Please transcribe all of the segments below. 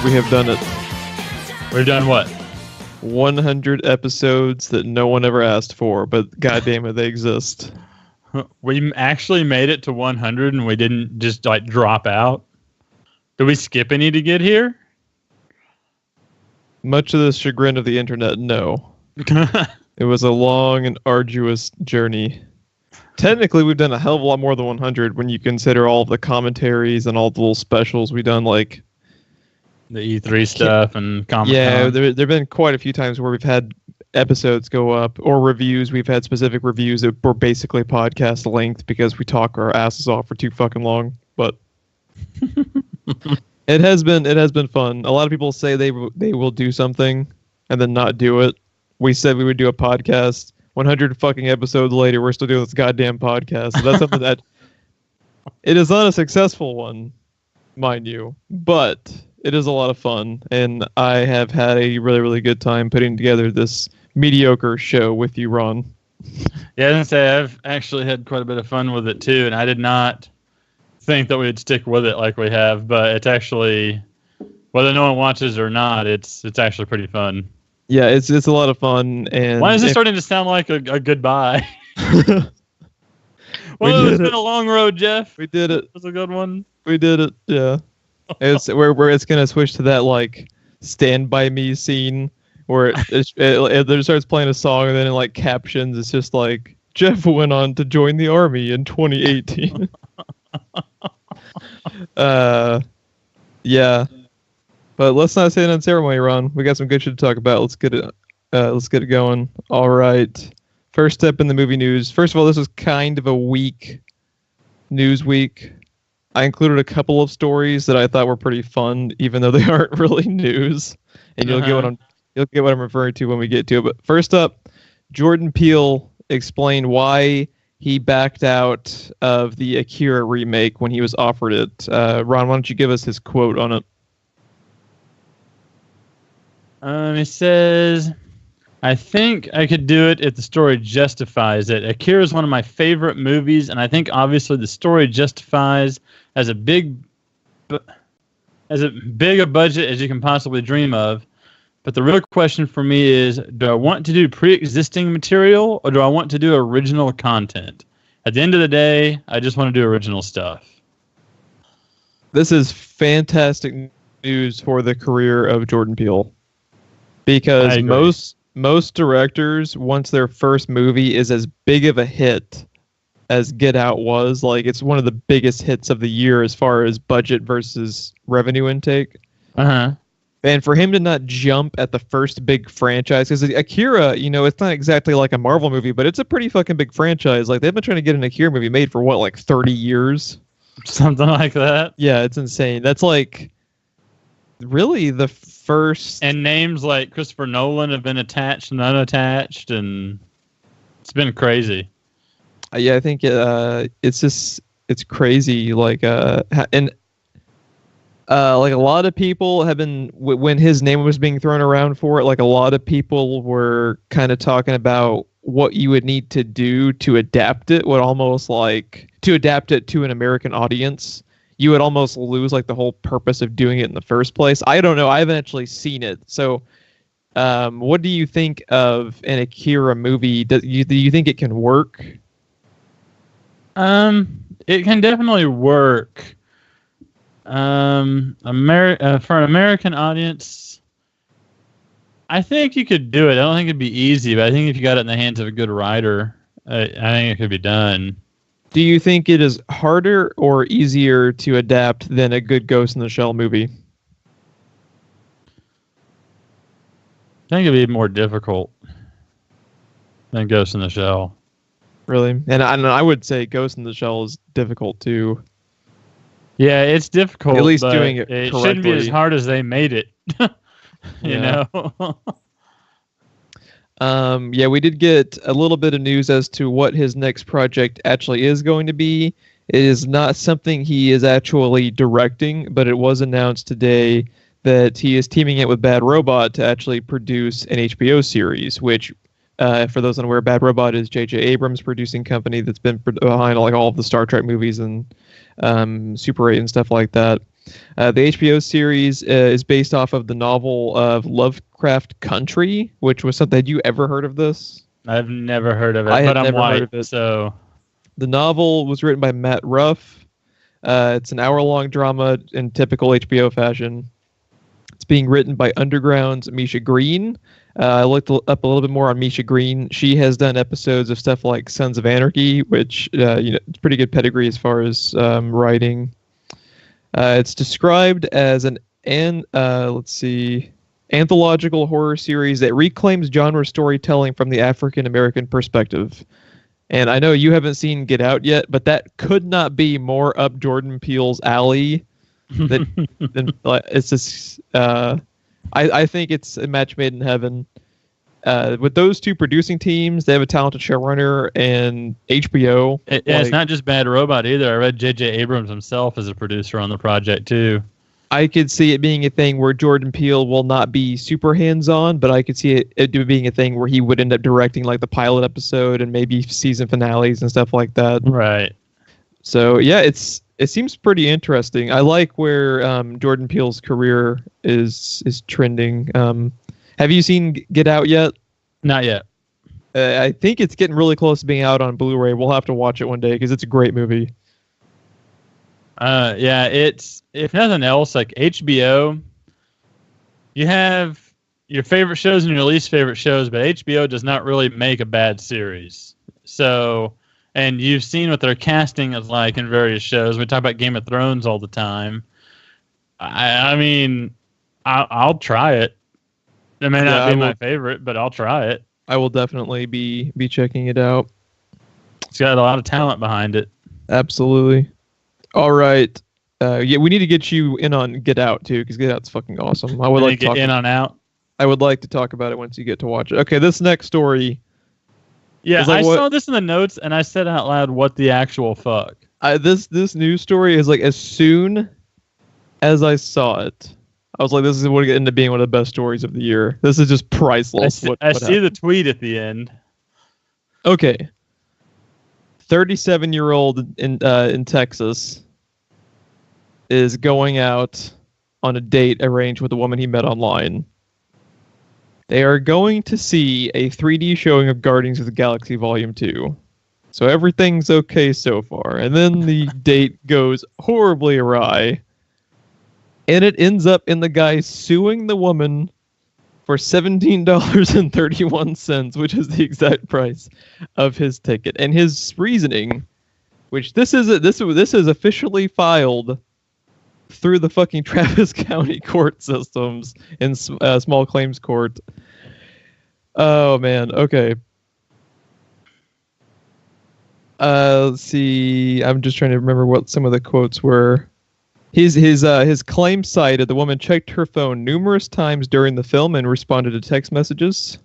We have done it. We've done what? 100 episodes that no one ever asked for, but goddamn it, they exist. We actually made it to 100 and we didn't just like drop out. Did we skip any to get here? Much to the chagrin of the internet, no. It was a long and arduous journey. Technically, we've done a hell of a lot more than 100 when you consider all of the commentaries and all the little specials we've done, like the E3 stuff and Comic-Con. Yeah, there have been quite a few times where we've had episodes go up, or reviews. We've had specific reviews that were basically podcast length because we talk our asses off for too fucking long. But it has been fun. A lot of people say they will do something and then not do it. We said we would do a podcast. 100 fucking episodes later, we're still doing this goddamn podcast. So that's something that it is not a successful one, mind you, but it is a lot of fun, and I have had a really, really good time putting together this mediocre show with you, Ron. Yeah, I was gonna say I've actually had quite a bit of fun with it too, and I did not think that we'd stick with it like we have, but it's actually, whether no one watches or not, it's actually pretty fun. Yeah, it's a lot of fun. And why is it starting to sound like a goodbye? Well, it's been a long road, Geoff. We did it. It was a good one. We did it. Yeah. It's where it's gonna switch to that like Stand By Me scene where it starts playing a song and then in like captions it's just like Geoff went on to join the army in 2018. Yeah. But let's not say it on ceremony, Ron. We got some good shit to talk about. Let's get it going. All right. First step in the movie news. First of all, this was kind of a weak news week. I included a couple of stories that I thought were pretty fun, even though they aren't really news. And you'll get what I'm referring to when we get to it. But first up, Jordan Peele explained why he backed out of the Akira remake when he was offered it. Ron, why don't you give us his quote on it? He says, I think I could do it if the story justifies it. Akira is one of my favorite movies, and I think obviously the story justifies as big a budget as you can possibly dream of. But the real question for me is, do I want to do pre-existing material, or do I want to do original content? At the end of the day, I just want to do original stuff. This is fantastic news for the career of Jordan Peele. Because most directors, once their first movie is as big of a hit as Get Out was, like it's one of the biggest hits of the year as far as budget versus revenue intake. And for him to not jump at the first big franchise, because Akira, it's not exactly like a Marvel movie, but it's a pretty fucking big franchise. Like they've been trying to get an Akira movie made for what, like 30 years? Something like that. Yeah, it's insane. That's like really the first, and names like Christopher Nolan have been attached and unattached, and it's been crazy. Yeah, I think it's crazy. Like like a lot of people have been, when his name was being thrown around for it, like a lot of people were kind of talking about what you would need to do to adapt it. To adapt it to an American audience. You would almost lose like the whole purpose of doing it in the first place. I don't know. I haven't actually seen it. So what do you think of an Akira movie? Do you think it can work? It can definitely work. For an American audience, I think you could do it. I don't think it'd be easy, but I think if you got it in the hands of a good writer, I think it could be done. Do you think it is harder or easier to adapt than a good Ghost in the Shell movie? I think it'd be more difficult than Ghost in the Shell. Really? And I would say Ghost in the Shell is difficult too. Yeah, it's difficult. At least doing it correctly. It shouldn't be as hard as they made it. you know? Yeah, we did get a little bit of news as to what his next project actually is going to be. It is not something he is actually directing, but it was announced today that he is teaming it with Bad Robot to actually produce an HBO series, which, for those unaware, Bad Robot is J.J. Abrams' producing company that's been behind like all of the Star Trek movies and Super 8 and stuff like that. The HBO series is based off of the novel of Lovecraft Country, which was something. Had you ever heard of this? I've never heard of it, I had but I'm never white, heard of it. so... The novel was written by Matt Ruff. It's an hour-long drama in typical HBO fashion. It's being written by Underground's Misha Green. I looked up a little bit more on Misha Green. She has done episodes of stuff like Sons of Anarchy, which it's pretty good pedigree as far as writing. It's described as an anthological horror series that reclaims genre storytelling from the African American perspective. And I know you haven't seen Get Out yet, but that could not be more up Jordan Peele's alley. It's just, I think it's a match made in heaven. With those two producing teams, they have a talented showrunner and HBO. It's not just Bad Robot either. I read J.J. Abrams himself as a producer on the project too. I could see it being a thing where Jordan Peele will not be super hands-on, but I could see it being a thing where he would end up directing like the pilot episode and maybe season finales and stuff like that. Right. So yeah, it seems pretty interesting. I like where Jordan Peele's career is trending. Have you seen Get Out yet? Not yet. I think it's getting really close to being out on Blu-ray. We'll have to watch it one day because it's a great movie. Yeah, it's, if nothing else, like HBO, you have your favorite shows and your least favorite shows, but HBO does not really make a bad series. So, and you've seen what their casting is like in various shows. We talk about Game of Thrones all the time. I mean, I'll try it. It may not be my favorite, but I'll try it. I will definitely be checking it out. It's got a lot of talent behind it. Absolutely. All right. Yeah, we need to get you in on Get Out too, because Get Out's fucking awesome. I would like to get in on Out. I would like to talk about it once you get to watch it. Okay, this next story. Yeah, I saw this in the notes and I said out loud, "What the actual fuck?" This news story is like, as soon as I saw it, I was like, "This is going to end up being one of the best stories of the year." This is just priceless. I see the tweet at the end. Okay. 37-year-old in Texas is going out on a date arranged with a woman he met online. They are going to see a 3D showing of Guardians of the Galaxy Volume 2. So everything's okay so far. And then the date goes horribly awry. And it ends up in the guy suing the woman for $17.31, which is the exact price of his ticket. And his reasoning, which this is officially filed through the fucking Travis County court systems in small claims court. Oh man, okay. Let's see. I'm just trying to remember what some of the quotes were. His claim cited the woman checked her phone numerous times during the film and responded to text messages.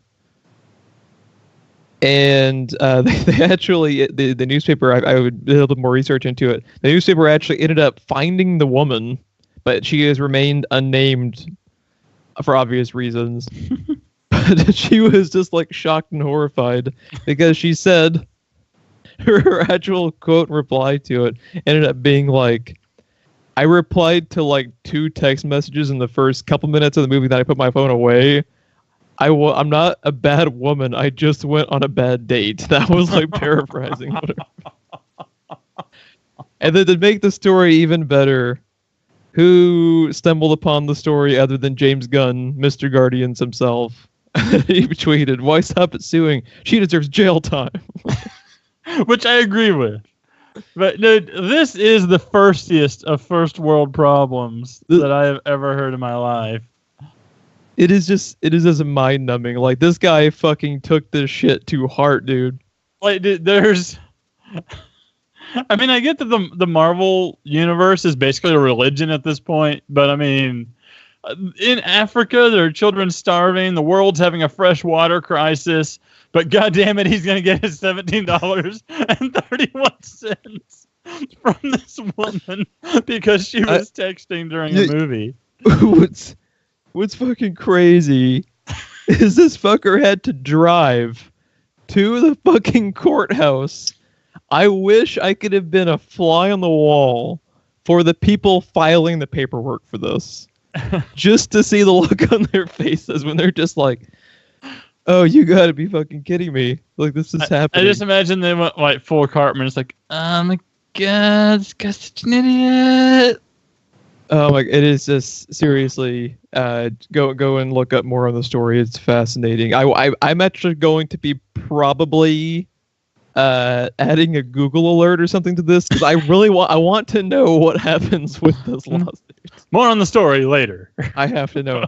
And they actually, the newspaper, I would do a little bit more research into it. The newspaper actually ended up finding the woman, but she has remained unnamed for obvious reasons. But she was just like shocked and horrified because she said her actual quote and reply to it ended up being like, I replied to like 2 text messages in the first couple minutes of the movie, then I put my phone away. I'm not a bad woman. I just went on a bad date. That was like paraphrasing. And then to make the story even better, who stumbled upon the story other than James Gunn, Mr. Guardians himself? He tweeted, "Why stop at suing? She deserves jail time." Which I agree with. But dude, this is the firstiest of first world problems that I have ever heard in my life. It is just mind numbing. Like, this guy fucking took this shit to heart, dude. Like, dude, I mean, I get that the Marvel universe is basically a religion at this point, but I mean, in Africa, there are children starving. The world's having a fresh water crisis. But goddamn it, he's gonna get his $17.31 from this woman because she was texting during a movie. What's fucking crazy is this fucker had to drive to the fucking courthouse. I wish I could have been a fly on the wall for the people filing the paperwork for this. Just to see the look on their faces when they're just like, oh, you gotta be fucking kidding me. Like, this is happening. I just imagine they went like full Cartman. It's like, oh my god, this guy's such an idiot. Oh my, it is just seriously, go and look up more on the story. It's fascinating. I'm actually going to be probably adding a Google alert or something to this because I really want to know what happens with this lawsuit. More on the story later. I have to know.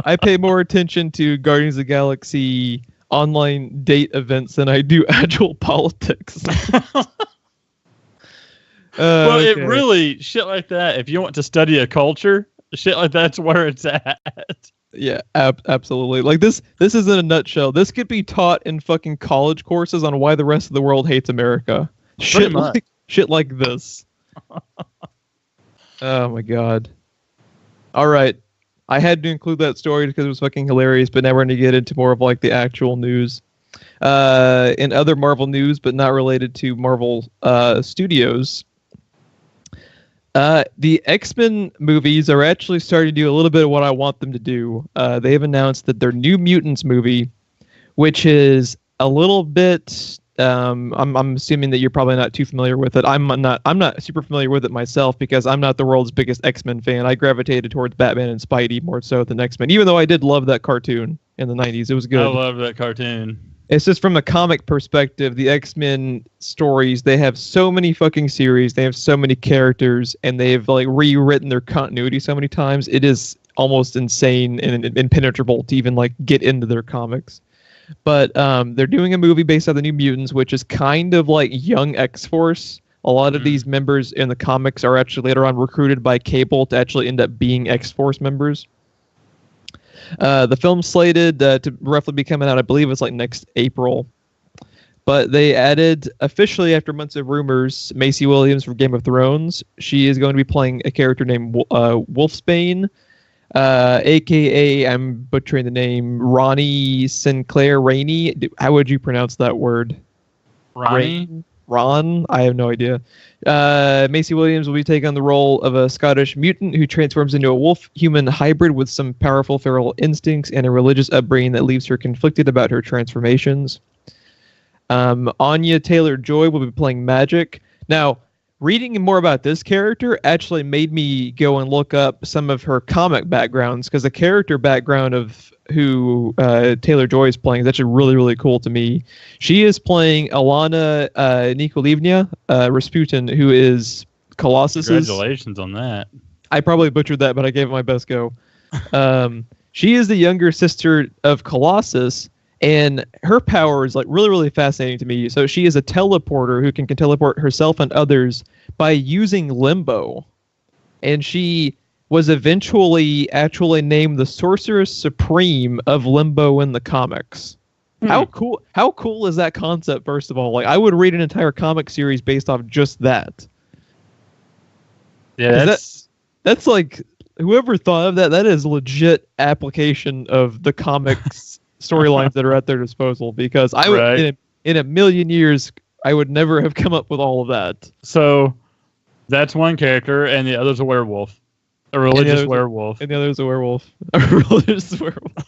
I pay more attention to Guardians of the Galaxy online date events than I do actual politics. Well, it really, shit like that, if you want to study a culture, shit like that's where it's at. Yeah, absolutely. Like, this is in a nutshell. This could be taught in fucking college courses on why the rest of the world hates America. Shit like this. Oh my god. All right. I had to include that story because it was fucking hilarious, but now we're going to get into more of like the actual news. In other Marvel news, but not related to Marvel Studios, the X-Men movies are actually starting to do a little bit of what I want them to do. They have announced that their New Mutants movie, which is a little bit, I'm assuming that you're probably not too familiar with it. I'm not super familiar with it myself because I'm not the world's biggest X-Men fan. I gravitated towards Batman and Spidey more so than X-Men, even though I did love that cartoon in the 90s. It was good. I love that cartoon. It's just from a comic perspective, the X-Men stories, they have so many fucking series, they have so many characters, and they've like rewritten their continuity so many times. It is almost insane and impenetrable to even like get into their comics. But they're doing a movie based on the New Mutants, which is kind of like young X-Force. A lot of these members in the comics are actually later on recruited by Cable to actually end up being X-Force members. The film's slated to roughly be coming out, I believe it's like next April. But they added, officially after months of rumors, Maisie Williams from Game of Thrones. She is going to be playing a character named Wolfsbane, a.k.a., I'm butchering the name, Ronnie Sinclair Rainey. How would you pronounce that word? Ronnie? Ron? I have no idea. Maisie Williams will be taking on the role of a Scottish mutant who transforms into a wolf-human hybrid with some powerful feral instincts and a religious upbringing that leaves her conflicted about her transformations. Anya Taylor-Joy will be playing Magik. Now, reading more about this character actually made me go and look up some of her comic backgrounds because the character background of who Taylor-Joy is playing is actually really, really cool to me. She is playing Alana Nikolivna Rasputin, who is Colossus's... Congratulations on that. I probably butchered that, but I gave it my best go. She is the younger sister of Colossus, and her power is like really, really fascinating to me. So she is a teleporter who can teleport herself and others by using limbo. And she was eventually actually named the Sorceress Supreme of Limbo in the comics. How cool is that concept, first of all? Like, I would read an entire comic series based off just that. Yeah, that's like, whoever thought of that, that is legit application of the comics storylines that are at their disposal, because I would, in a million years, I would never have come up with all of that. So that's one character, and the other's a werewolf. A religious werewolf. And the other's a werewolf. A religious werewolf.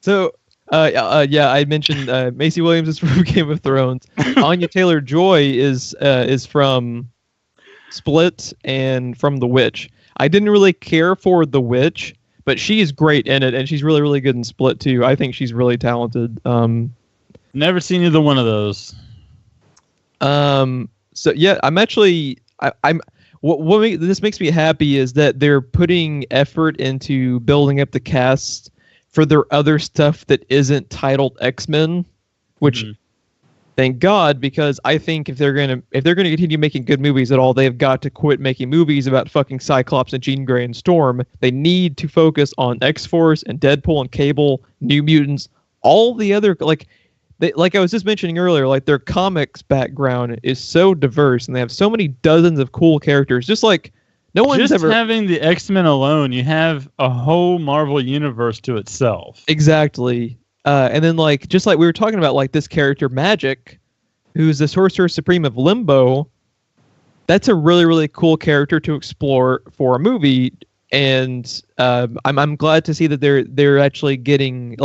So, I mentioned Maisie Williams is from Game of Thrones. Anya Taylor-Joy is from Split and from The Witch. I didn't really care for The Witch, but she is great in it, and she's really, really good in Split too. I think she's really talented. Never seen either one of those. So yeah, I'm actually this makes me happy is that they're putting effort into building up the cast for their other stuff that isn't titled X-Men, which thank God, because I think if they're gonna continue making good movies at all, they've got to quit making movies about fucking Cyclops and Jean Grey and Storm. They need to focus on X-Force and Deadpool and Cable, New Mutants, all the other like I was just mentioning earlier, like their comics background is so diverse and they have so many dozens of cool characters. Just like no one's just ever having the X-Men alone, you have a whole Marvel universe to itself. Exactly. And then like just like we were talking about, like this character Magik, who's the Sorcerer Supreme of Limbo. That's a really, really cool character to explore for a movie, and I'm glad to see that they're actually getting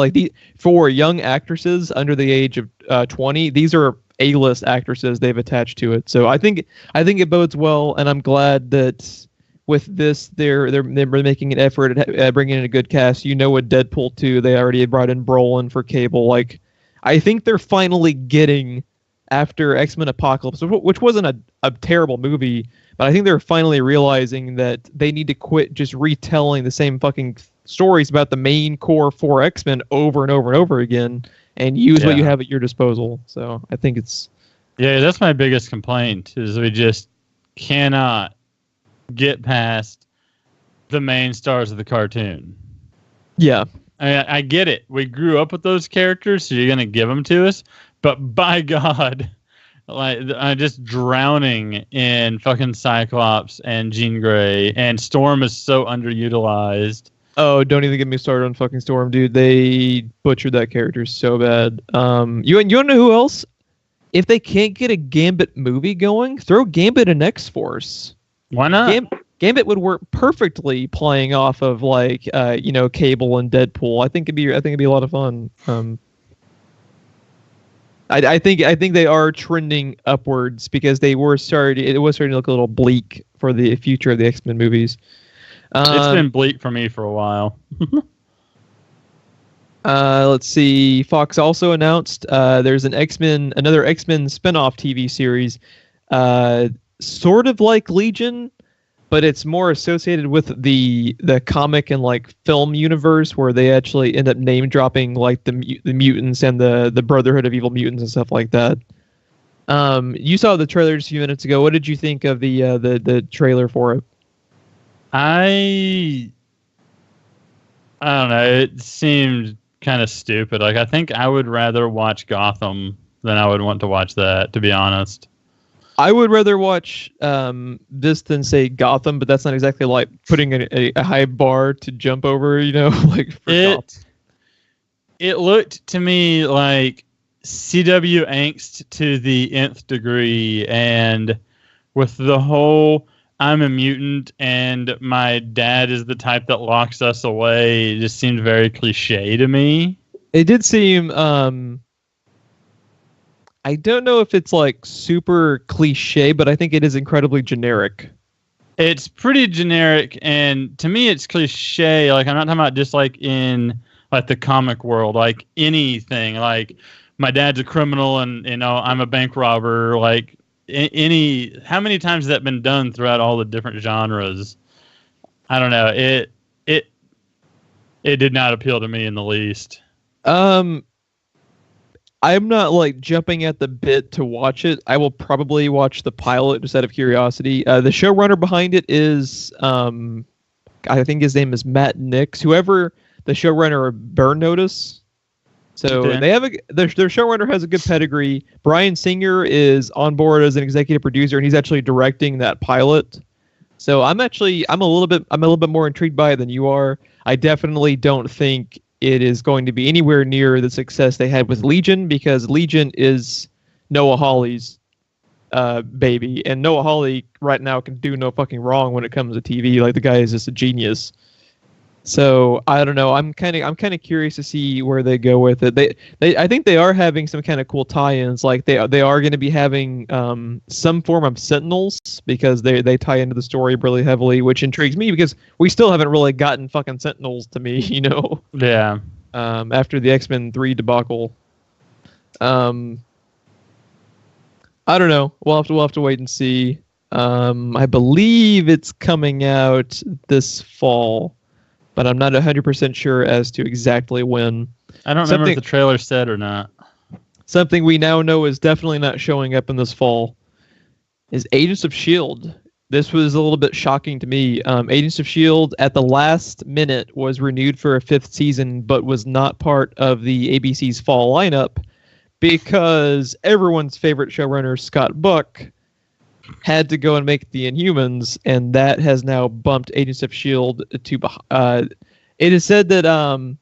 for young actresses under the age of 20. These are A-list actresses they've attached to it, so I think it bodes well, and I'm glad that with this they're making an effort at bringing in a good cast. With Deadpool 2, they already brought in Brolin for Cable. I think they're finally getting, after X-Men Apocalypse, which wasn't a terrible movie, but I think they're finally realizing that they need to quit just retelling the same fucking stories about the main core 4 X-Men over and over and over again, and use what you have at your disposal. So I think it's... Yeah, that's my biggest complaint, is we just cannot get past the main stars of the cartoon. Yeah. I get it. We grew up with those characters, so you're going to give them to us. But by God, I'm just drowning in fucking Cyclops and Jean Grey, and Storm is so underutilized. Oh, don't even get me started on fucking Storm, dude. They butchered that character so bad. You want to know who else? If they can't get a Gambit movie going, throw Gambit in X-Force. Why not? Gambit would work perfectly playing off of Cable and Deadpool. I think it'd be a lot of fun. I think they are trending upwards because it was starting to look a little bleak for the future of the X-Men movies. It's been bleak for me for a while. Let's see. Fox also announced there's another X-Men spinoff TV series, sort of like Legion, but it's more associated with the comic and film universe, where they actually end up name dropping the mutants and the Brotherhood of Evil Mutants and stuff like that. You saw the trailer just a few minutes ago. What did you think of the trailer for it? I don't know. It seemed kind of stupid. I think I would rather watch Gotham than I would want to watch that, to be honest. I would rather watch this than say Gotham, but that's not exactly like putting a high bar to jump over, Gotham. It looked to me like CW angst to the nth degree, and with the whole I'm a mutant and my dad is the type that locks us away, it just seemed very cliche to me. It did seem I don't know if it's super cliche, but I think it is incredibly generic. It's pretty generic, and to me it's cliche. I'm not talking about just in the comic world, anything. My dad's a criminal and I'm a bank robber. How many times has that been done throughout all the different genres? I don't know. It did not appeal to me in the least. I'm not jumping at the bit to watch it. I will probably watch the pilot just out of curiosity. The showrunner behind it is, I think his name is Matt Nix. Whoever the showrunner of Burn Notice. So Okay. they have their showrunner has a good pedigree. Bryan Singer is on board as an executive producer, and he's actually directing that pilot. So I'm a little bit more intrigued by it than you are. I definitely don't think it is going to be anywhere near the success they had with Legion, because Legion is Noah Hawley's baby, and Noah Hawley right now can do no fucking wrong when it comes to TV. The guy is just a genius. So I don't know. I'm kind of curious to see where they go with it. I think they are having some kind of cool tie-ins. They are going to be having some form of Sentinels, because they tie into the story really heavily, which intrigues me because we still haven't really gotten fucking Sentinels to me, Yeah. After the X-Men 3 debacle. I don't know. We'll have to wait and see. I believe it's coming out this fall, but I'm not 100% sure as to exactly when. I don't remember if the trailer said or not. Something we now know is definitely not showing up in this fall is Agents of S.H.I.E.L.D. This was a little bit shocking to me. Agents of S.H.I.E.L.D. at the last minute was renewed for a 5th season, but was not part of the ABC's fall lineup because everyone's favorite showrunner, Scott Buck, had to go and make the Inhumans, and that has now bumped Agents of S.H.I.E.L.D. to... it is said that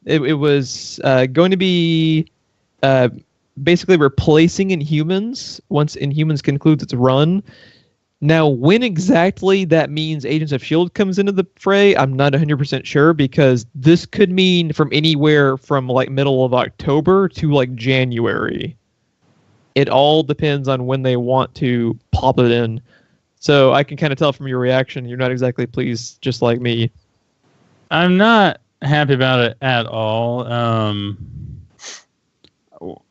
it was going to be basically replacing Inhumans once Inhumans concludes its run. Now, when exactly that means Agents of S.H.I.E.L.D. comes into the fray, I'm not 100% sure, because this could mean from anywhere from like middle of October to like January. It all depends on when they want to pop it in. So I can kind of tell from your reaction, you're not exactly pleased, just like me. I'm not happy about it at all.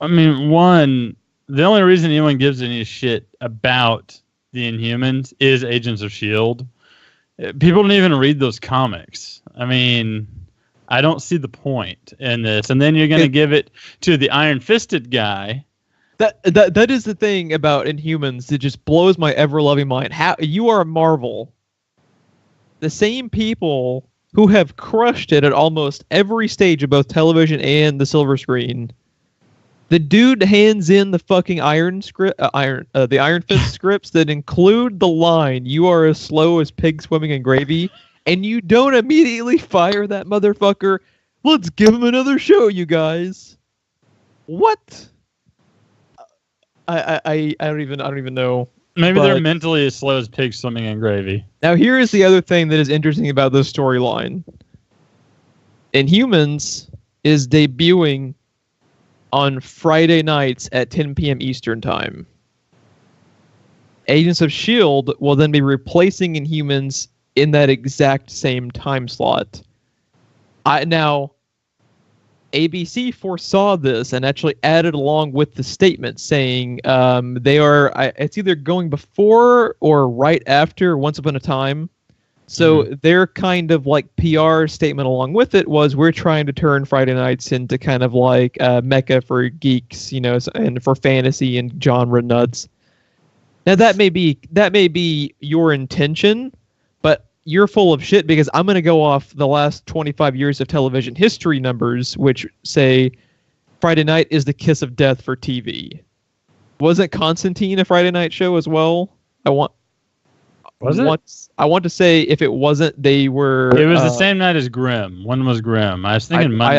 I mean, one, the only reason anyone gives any shit about the Inhumans is Agents of S.H.I.E.L.D. People don't even read those comics. I mean, I don't see the point in this. And then you're going to give it to the iron-fisted guy. That is the thing about Inhumans. It just blows my ever-loving mind. How you are Marvel. The same people who have crushed it at almost every stage of both television and the silver screen. The dude hands in the fucking Iron Fist scripts that include the line, "You are as slow as pig swimming in gravy," and you don't immediately fire that motherfucker. Let's give him another show, you guys. What? I don't even know. Maybe they're mentally as slow as pigs swimming in gravy. Now here is the other thing that is interesting about this storyline. Inhumans is debuting on Friday nights at 10 p.m. Eastern Time. Agents of S.H.I.E.L.D. will then be replacing Inhumans in that exact same time slot. Now, ABC foresaw this and actually added along with the statement saying it's either going before or right after Once Upon a Time. So their kind of like PR statement along with it was, we're trying to turn Friday nights into kind of like mecca for geeks, and for fantasy and genre nuts. Now that may be your intention, but you're full of shit, because I'm going to go off the last 25 years of television history numbers, which say Friday night is the kiss of death for TV. Wasn't Constantine a Friday night show as well? I want to say if it wasn't, they were. It was the same night as Grimm. One was Grimm. I was thinking Monday.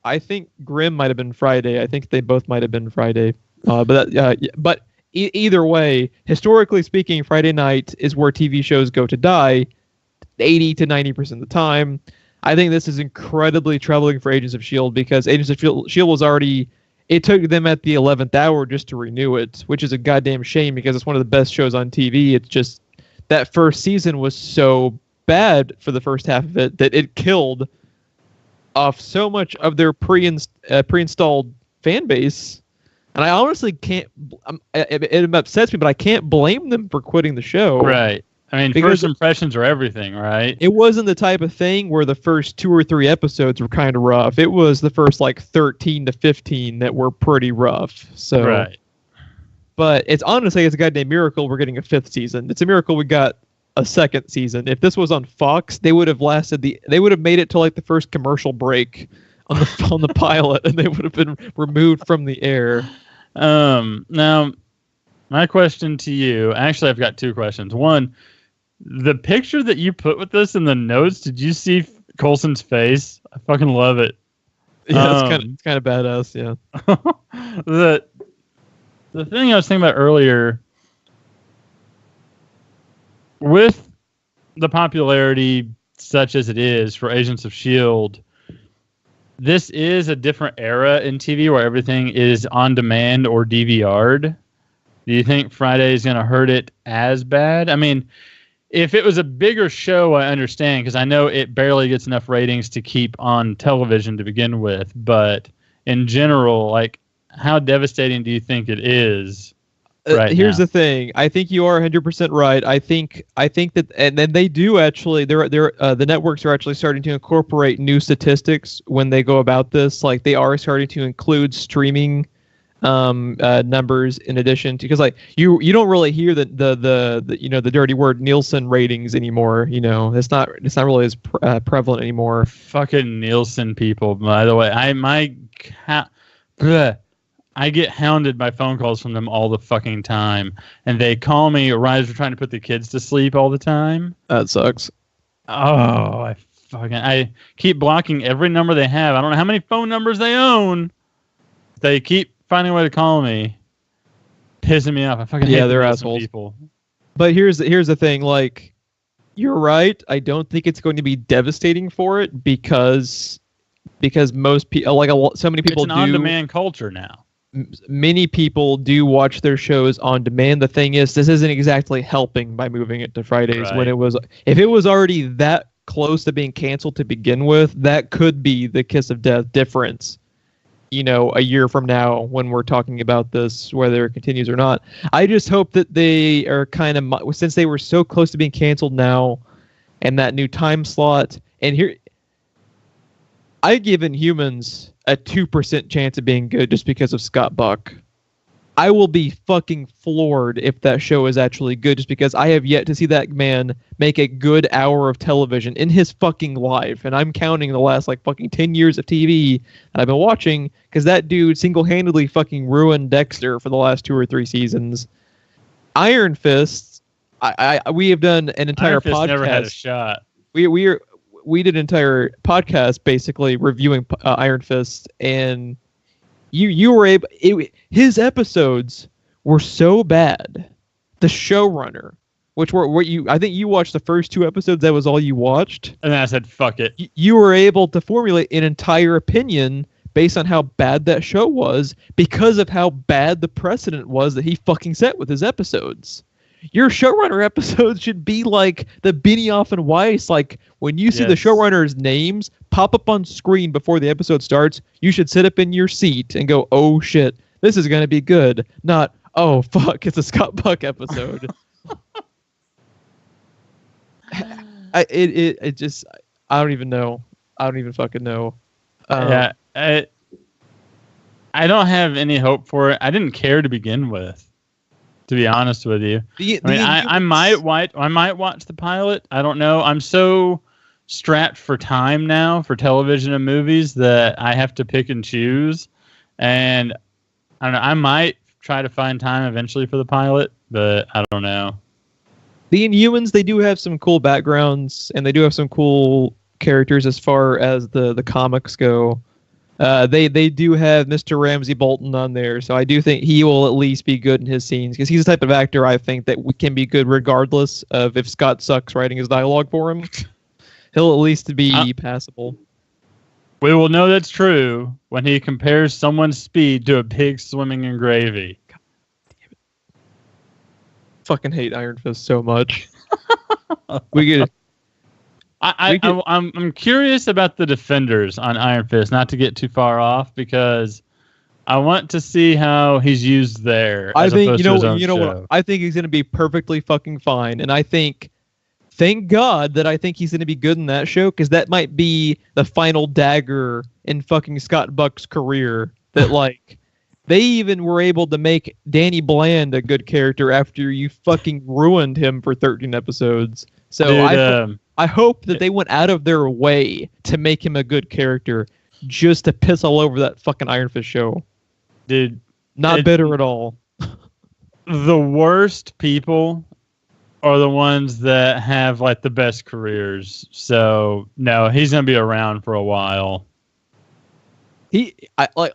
I think Grimm might have been Friday. I think they both might have been Friday. But either way, historically speaking, Friday night is where TV shows go to die, 80 to 90% of the time. I think this is incredibly troubling for Agents of S.H.I.E.L.D. because Agents of S.H.I.E.L.D. was already. It took them at the 11th hour just to renew it, which is a goddamn shame because it's one of the best shows on TV. It's just that first season was so bad for the first half of it that it killed off so much of their pre-installed fan base. And I honestly can't. It upsets me, but I can't blame them for quitting the show. Right. I mean, first impressions are everything, right? It wasn't the type of thing where the first 2 or 3 episodes were kind of rough. It was the first like 13 to 15 that were pretty rough. So, right. But it's honestly, it's a goddamn miracle we're getting a 5th season. It's a miracle we got a 2nd season. If this was on Fox, they would have made it to like the first commercial break on the pilot, and they would have been removed from the air. Now, my question to you, actually, I've got 2 questions. One, the picture that you put with this in the notes, did you see Coulson's face? I fucking love it. Yeah, it's kind of badass. Yeah. The thing I was thinking about earlier, with the popularity such as it is for Agents of S.H.I.E.L.D., this is a different era in TV where everything is on demand or DVR'd. Do you think Friday is going to hurt it as bad? I mean, if it was a bigger show, I understand, because I know it barely gets enough ratings to keep on television to begin with. But in general, like, how devastating do you think it is? Here's the thing. I think you are 100% right. I think that, and then they do actually. The networks are actually starting to incorporate new statistics when they go about this. Like, they are starting to include streaming numbers in addition to, because like you don't really hear the the dirty word Nielsen ratings anymore. It's not really as prevalent anymore. Fucking Nielsen people, by the way. I get hounded by phone calls from them all the fucking time, and they call me right as we're trying to put the kids to sleep all the time. That sucks. Oh, I keep blocking every number they have. I don't know how many phone numbers they own. They keep finding a way to call me, pissing me off. I fucking hate they're the assholes. people. But here's the thing, like, you're right. I don't think it's going to be devastating for it because most people, like so many people, it's an on-demand culture now. Many people do watch their shows on demand. The thing is, this isn't exactly helping by moving it to Fridays when if it was already that close to being canceled to begin with, that could be the kiss of death difference. A year from now when we're talking about this, whether it continues or not. I just hope that they are kind of, since they were so close to being canceled now, and that new time slot, and here, I give Inhumans a 2% chance of being good just because of Scott Buck. I will be fucking floored if that show is actually good, just because I have yet to see that man make a good hour of television in his fucking life. And I'm counting the last like fucking 10 years of TV that I've been watching, because that dude single-handedly fucking ruined Dexter for the last 2 or 3 seasons. Iron Fist, we have done an entire Iron Fist podcast. Never had a shot. We did an entire podcast basically reviewing Iron Fist, and you were able. His episodes were so bad. The showrunner, which were what I think you watched the first 2 episodes. That was all you watched, and then I said, "Fuck it." You were able to formulate an entire opinion based on how bad that show was, because of how bad the precedent was that he fucking set with his episodes. Your showrunner episodes should be like the Benioff and Weiss. Like, when you see the showrunners' names pop up on screen before the episode starts, you should sit up in your seat and go, "Oh shit, this is going to be good." Not, "Oh fuck, it's a Scott Buck episode." I don't even know. I don't even fucking know. I don't have any hope for it. I didn't care to begin with, to be honest with you. I might watch the pilot. I don't know. I'm so strapped for time now for television and movies that I have to pick and choose. And I don't know. I might try to find time eventually for the pilot, but I don't know. The Inhumans, they do have some cool backgrounds, and they do have some cool characters as far as the comics go. They do have Mr. Ramsey Bolton on there, so I do think he will at least be good in his scenes, because he's the type of actor I think that can be good regardless of if Scott sucks writing his dialogue for him. He'll at least be passable. We will know that's true when he compares someone's speed to a pig swimming in gravy. God damn it. Fucking hate Iron Fist so much. I'm curious about the Defenders on Iron Fist, not to get too far off, because I want to see how he's used there. I think what? I think he's going to be perfectly fucking fine, and thank God that I think he's going to be good in that show, because that might be the final dagger in fucking Scott Buck's career. That like they even were able to make Danny Bland a good character after you fucking ruined him for 13 episodes. So dude, I hope that they went out of their way to make him a good character, just to piss all over that fucking Iron Fist show. Dude, not bitter at all. The worst people are the ones that have like the best careers. So no, he's gonna be around for a while.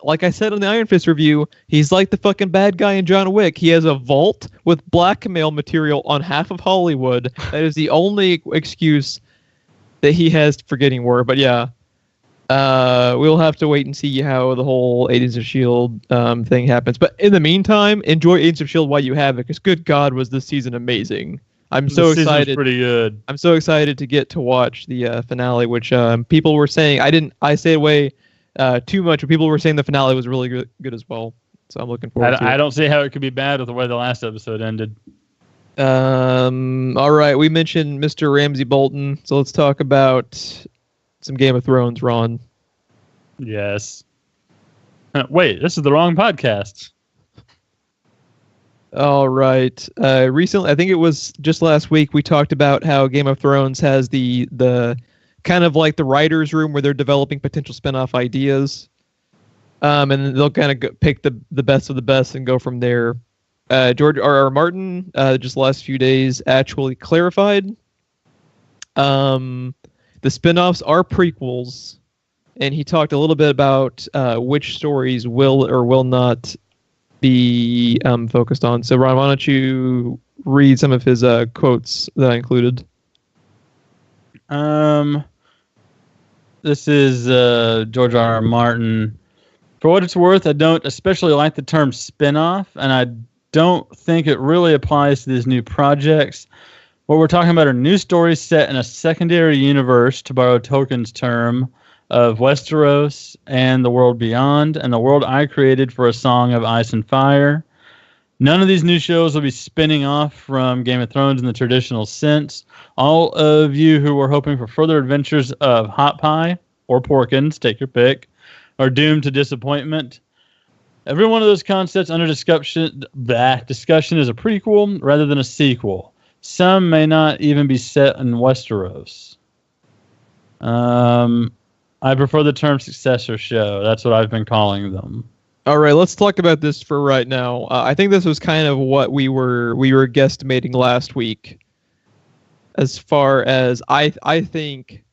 Like I said on the Iron Fist review, he's like the fucking bad guy in John Wick. He has a vault with blackmail material on half of Hollywood. That is the only excuse that he has for getting war. But yeah, we'll have to wait and see how the whole Agents of S.H.I.E.L.D. Thing happens. But in the meantime, enjoy Agents of S.H.I.E.L.D. while you have it, because good God, was this season amazing. I'm so excited. Pretty good. I'm so excited to get to watch the finale, which people were saying. I stayed away too much, but people were saying the finale was really good as well. So I'm looking forward to it. I don't see how it could be bad with the way the last episode ended. All right, we mentioned Mr. Ramsey Bolton, so let's talk about some Game of Thrones, Ron. Yes. Wait, this is the wrong podcast. All right. Recently, I think it was just last week, we talked about how Game of Thrones has the kind of like the writer's room where they're developing potential spinoff ideas. And they'll kind of pick the best of the best and go from there. George R.R. Martin, just the last few days, actually clarified the spinoffs are prequels. and he talked a little bit about which stories will or will not be focused on. So, Ron, why don't you read some of his quotes that I included? This is George R. R. Martin. For what it's worth, I don't especially like the term spinoff, and I don't think it really applies to these new projects. What we're talking about are new stories set in a secondary universe, to borrow Tolkien's term, of Westeros and the world beyond, and the world I created for A Song of Ice and Fire. None of these new shows will be spinning off from Game of Thrones in the traditional sense. All of you who were hoping for further adventures of Hot Pie or Porkins, take your pick, are doomed to disappointment. Every one of those concepts under discussion is a prequel rather than a sequel. Some may not even be set in Westeros. I prefer the term successor show. That's what I've been calling them. All right, let's talk about this for right now. I think this was kind of what we were guesstimating last week. As far as I think,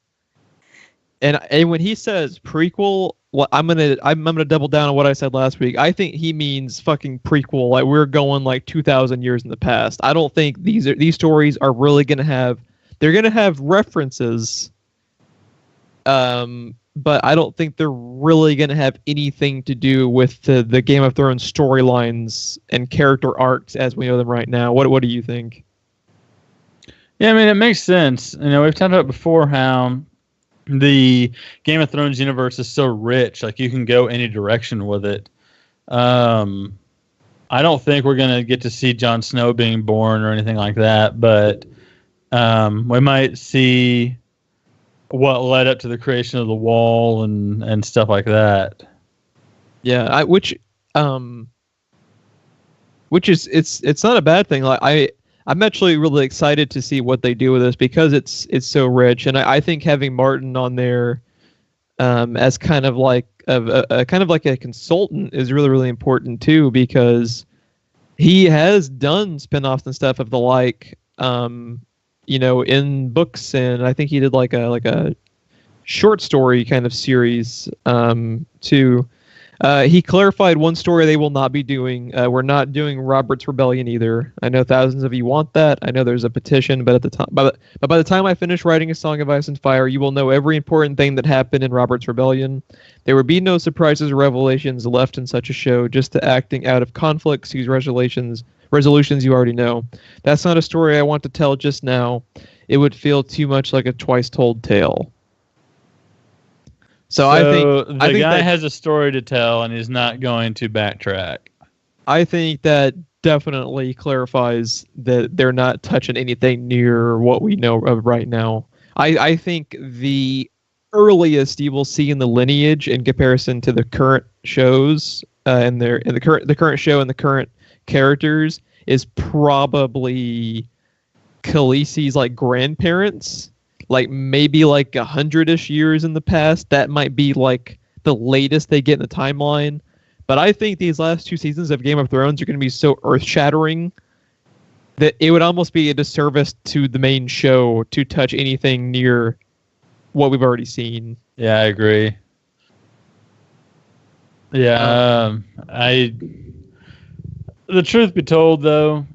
and when he says prequel, I'm gonna double down on what I said last week. I think he means fucking prequel. Like we're going like 2,000 years in the past. I don't think these stories are really gonna have. They're gonna have references. But I don't think they're really going to have anything to do with the Game of Thrones storylines and character arcs as we know them right now. What do you think? Yeah, I mean, it makes sense. You know, we've talked about before how the Game of Thrones universe is so rich. Like, you can go any direction with it. I don't think we're going to get to see Jon Snow being born or anything like that, but we might see what led up to the creation of the wall and stuff like that. Yeah, which is it's not a bad thing. Like I'm actually really excited to see what they do with this because it's so rich, and I think having Martin on there as kind of like a consultant is really, really important too, because he has done spinoffs and stuff of the like. In books, and I think he did like a short story kind of series too. He clarified one story they will not be doing. We're not doing Robert's Rebellion either. I know thousands of you want that. I know there's a petition, but by the time I finish writing A Song of Ice and Fire, you will know every important thing that happened in Robert's Rebellion. There would be no surprises or revelations left in such a show, just the acting out of conflicts whose resolutions you already know. That's not a story I want to tell just now. It would feel too much like a twice-told tale. So I think the guy has a story to tell, and he's not going to backtrack. I think that definitely clarifies that they're not touching anything near what we know of right now. I think the earliest you will see in the lineage in comparison to the current shows and the current show and the current characters is probably Khaleesi's like grandparents, like maybe like 100-ish years in the past. That might be like the latest they get in the timeline. But I think these last 2 seasons of Game of Thrones are going to be so earth-shattering that it would almost be a disservice to the main show to touch anything near what we've already seen. Yeah, I agree. Yeah, the truth be told, though,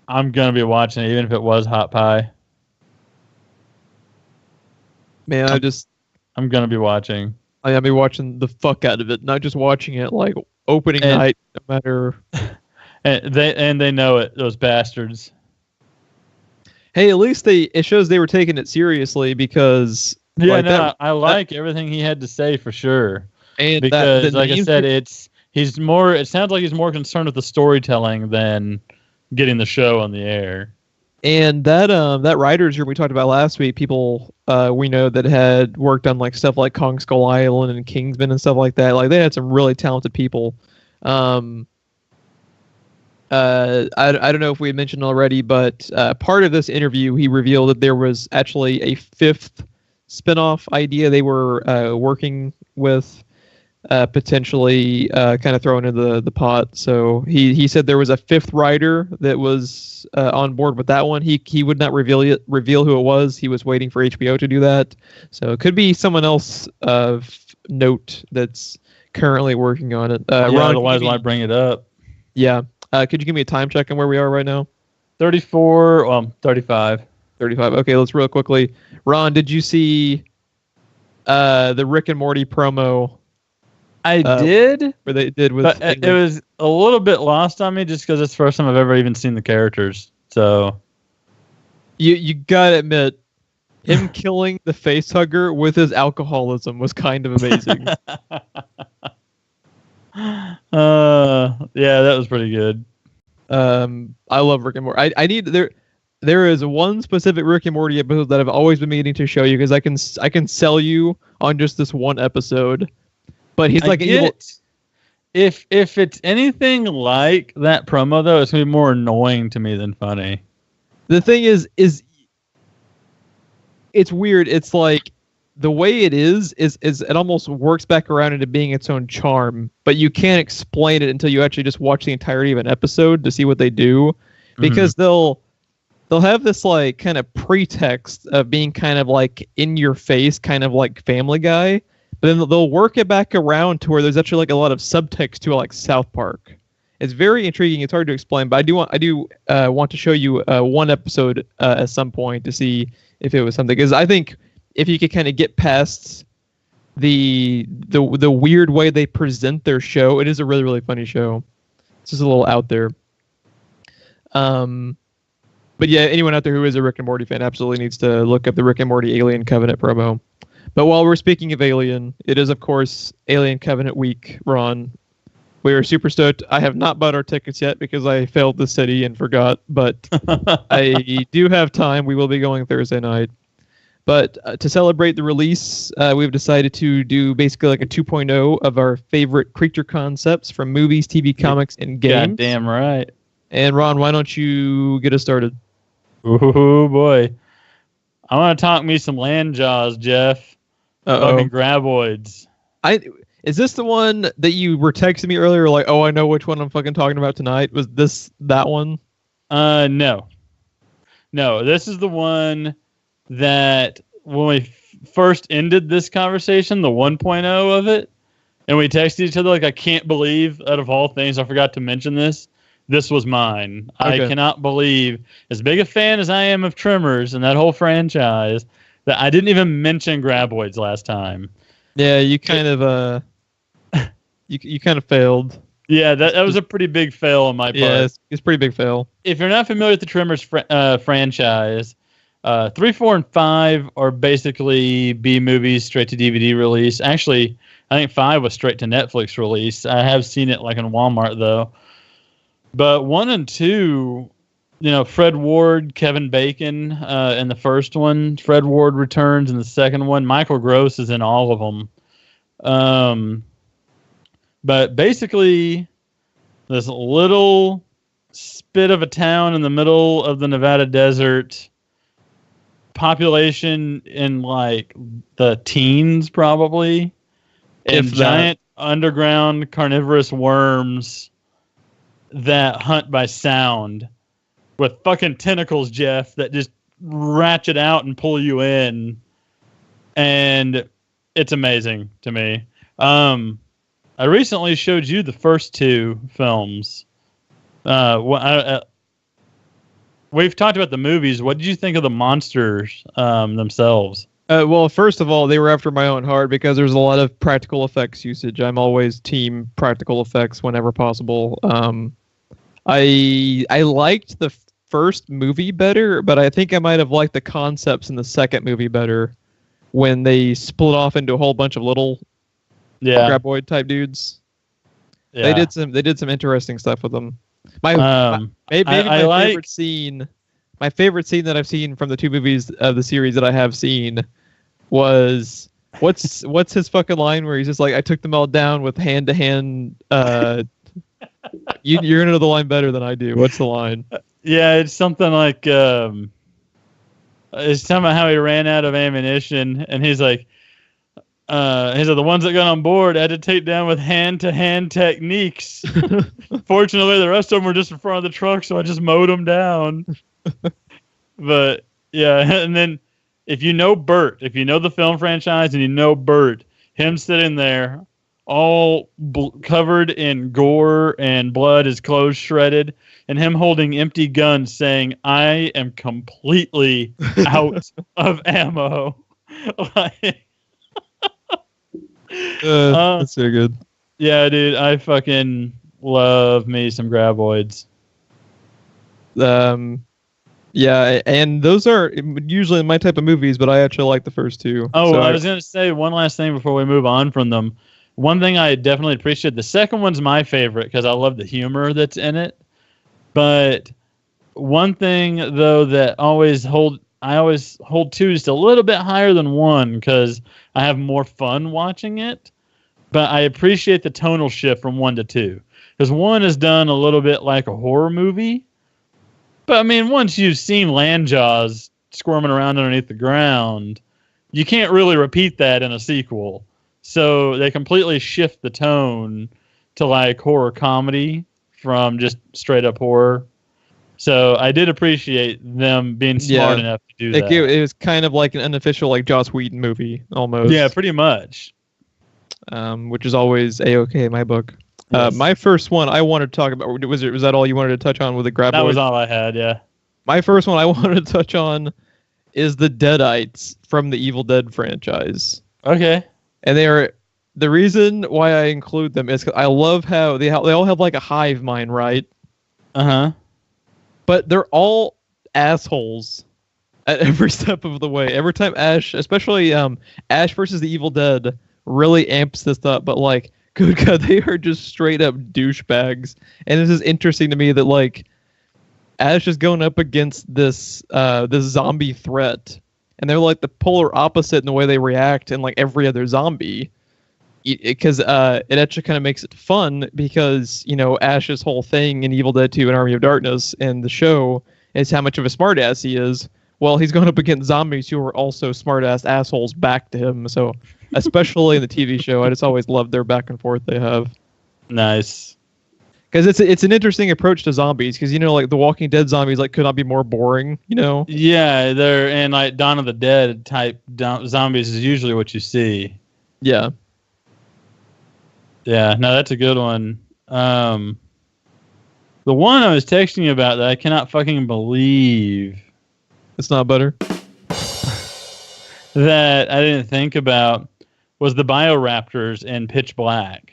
I'm going to be watching it, even if it was Hot Pie. Man, I'm going to be watching. I'll be watching the fuck out of it, not just watching it like opening night, no matter. And they know it, those bastards. Hey, at least it shows they were taking it seriously, because I like everything he had to say for sure. And because, like I said, it sounds like he's more concerned with the storytelling than getting the show on the air. And that writers room we talked about last week, people we know that had worked on like stuff like Kong Skull Island and Kingsman and stuff like that. Like they had some really talented people. I don't know if we had mentioned already, but part of this interview, he revealed that there was actually a 5th spinoff idea they were working with. potentially kind of thrown into the pot. So he said there was a fifth writer that was on board with that one. He would not reveal who it was. He was waiting for HBO to do that. So it could be someone else of note that's currently working on it. Ron, otherwise why bring it up? Yeah. Could you give me a time check on where we are right now? 34. Well, 35. 35. Okay, let's real quickly. Ron, did you see the Rick and Morty promo? I did. Where they did with. But it was a little bit lost on me just because it's the first time I've ever even seen the characters. So. You gotta admit, him killing the facehugger with his alcoholism was kind of amazing. Yeah, that was pretty good. I love Rick and Morty. I need there is one specific Rick and Morty episode that I've always been meaning to show you because I can sell you on just this one episode. But he's like evil. If it's anything like that promo though, it's gonna be more annoying to me than funny. The thing is it's weird. It's like the way it is it almost works back around into being its own charm, but you can't explain it until you actually just watch the entirety of an episode to see what they do, because they'll have this like kind of pretext of being kind of like in your face, kind of like Family Guy, but then they'll work it back around to where there's actually like a lot of subtext to it, like South Park. It's very intriguing. It's hard to explain, but I do want to show you one episode at some point to see if it was something, because I think if you could kind of get past the weird way they present their show, it is a really, really funny show. It's just a little out there. But yeah, anyone out there who is a Rick and Morty fan absolutely needs to look up the Rick and Morty Alien Covenant promo. But while we're speaking of Alien, it is of course Alien Covenant week, Ron. We are super stoked. I have not bought our tickets yet because I failed the city and forgot, but I do have time. We will be going Thursday night. But to celebrate the release, we've decided to do basically like a 2.0 of our favorite creature concepts from movies, TV, comics, and games. Goddamn right. And Ron, why don't you get us started? Oh boy. I want to talk me some land jaws, Geoff. Fucking graboids. Is this the one that you were texting me earlier? Like, oh, I know which one I'm fucking talking about tonight. Was this that one? No. This is the one that when we first ended this conversation, the 1.0 of it, and we texted each other like, I can't believe, out of all things, I forgot to mention this. This was mine. Okay. I cannot believe, as big a fan as I am of Tremors and that whole franchise, that I didn't even mention graboids last time. Yeah, you kind of you kind of failed. Yeah, that was a pretty big fail on my part. Yeah, it's a pretty big fail. If you're not familiar with the Tremors franchise, 3, 4, and 5 are basically B movies straight to DVD release. Actually, I think 5 was straight to Netflix release. I have seen it like in Walmart though. But 1 and 2, Fred Ward, Kevin Bacon in the first one. Fred Ward returns in the second one. Michael Gross is in all of them. But basically, this little spit of a town in the middle of the Nevada desert, population in like the teens probably, and giant underground carnivorous worms that hunt by sound with fucking tentacles, Geoff, that just ratchet out and pull you in. And it's amazing to me. I recently showed you the first 2 films. We've talked about the movies. What did you think of the monsters themselves? Well, first of all, they were after my own heart because there's a lot of practical effects usage. I'm always team practical effects whenever possible. I liked the first movie better, but I think I might have liked the concepts in the second movie better when they split off into a whole bunch of little graboid type dudes. Yeah. They did some interesting stuff with them. My favorite scene that I've seen from the 2 movies of the series that I have seen was what's his fucking line where he's just like, I took them all down with hand to hand. You're gonna know the line better than I do. What's the line? Yeah, it's something like it's talking about how he ran out of ammunition, and he's like, He said the ones that got on board had to take down with hand-to-hand techniques. Fortunately, the rest of them were just in front of the truck, so I just mowed them down. But yeah, and then if you know Bert, if you know the film franchise and you know Bert, him sitting there all covered in gore and blood, his clothes shredded, and him holding empty guns saying, I am completely out of ammo. That's so good. Yeah, dude, I fucking love me some graboids. Yeah, and those are usually my type of movies, but I actually like the first two. Oh, so I was going to say one last thing before we move on from them. One thing I definitely appreciate, the second one's my favorite because I love the humor that's in it. But one thing, though, that I always hold two just a little bit higher than one because I have more fun watching it. But I appreciate the tonal shift from 1 to 2. Because 1 is done a little bit like a horror movie. But, I mean, once you've seen Landjaws squirming around underneath the ground, you can't really repeat that in a sequel. So they completely shift the tone to, like, horror comedy from just straight-up horror. So I did appreciate them being smart enough to do that. It was kind of like an unofficial, like, Joss Whedon movie, almost. Yeah, pretty much. Which is always A-okay in my book. Yes. My first one I wanted to talk about, was that all you wanted to touch on with the Graboids? That was all I had, yeah. My first one I wanted to touch on is the Deadites from the Evil Dead franchise. Okay. And they are, the reason why I include them is because I love how they all have like a hive mind, right? Uh-huh. But they're all assholes at every step of the way. Every time Ash, especially Ash versus the Evil Dead, really amps this up, but like, good God, they are just straight up douchebags. And this is interesting to me that like Ash is going up against this zombie threat, and they're like the polar opposite in the way they react in like every other zombie. Because it actually kind of makes it fun because, you know, Ash's whole thing in Evil Dead 2 and Army of Darkness and the show is how much of a smartass he is. Well, he's going up against zombies who are also smartass assholes back to him. So, especially in the TV show, I just always loved their back and forth they have. Nice. Because it's an interesting approach to zombies. Because, you know, like the Walking Dead zombies like could not be more boring, you know? Yeah, they're in like Dawn of the Dead type zombies is usually what you see. Yeah. Yeah, no, that's a good one. The one I was texting you about that I cannot fucking believe. It's not butter. That I didn't think about was the Bioraptors in Pitch Black.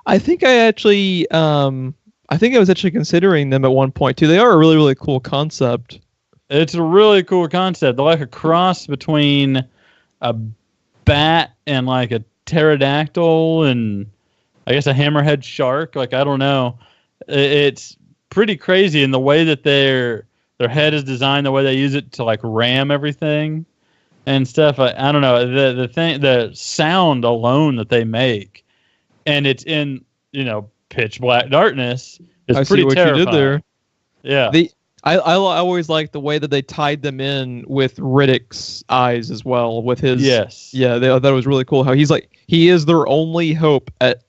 I think I was actually considering them at one point too. They are a really, really cool concept. It's a really cool concept. They're like a cross between a bat and like a pterodactyl and I guess a hammerhead shark. Like, I don't know. It's pretty crazy in the way that their head is designed, the way they use it to like ram everything and stuff. I don't know. The sound alone that they make, and it's in, you know, pitch black darkness. It's pretty terrifying. You did there. Yeah. I always liked the way that they tied them in with Riddick's eyes as well. With his yeah, I thought it was really cool how he is their only hope at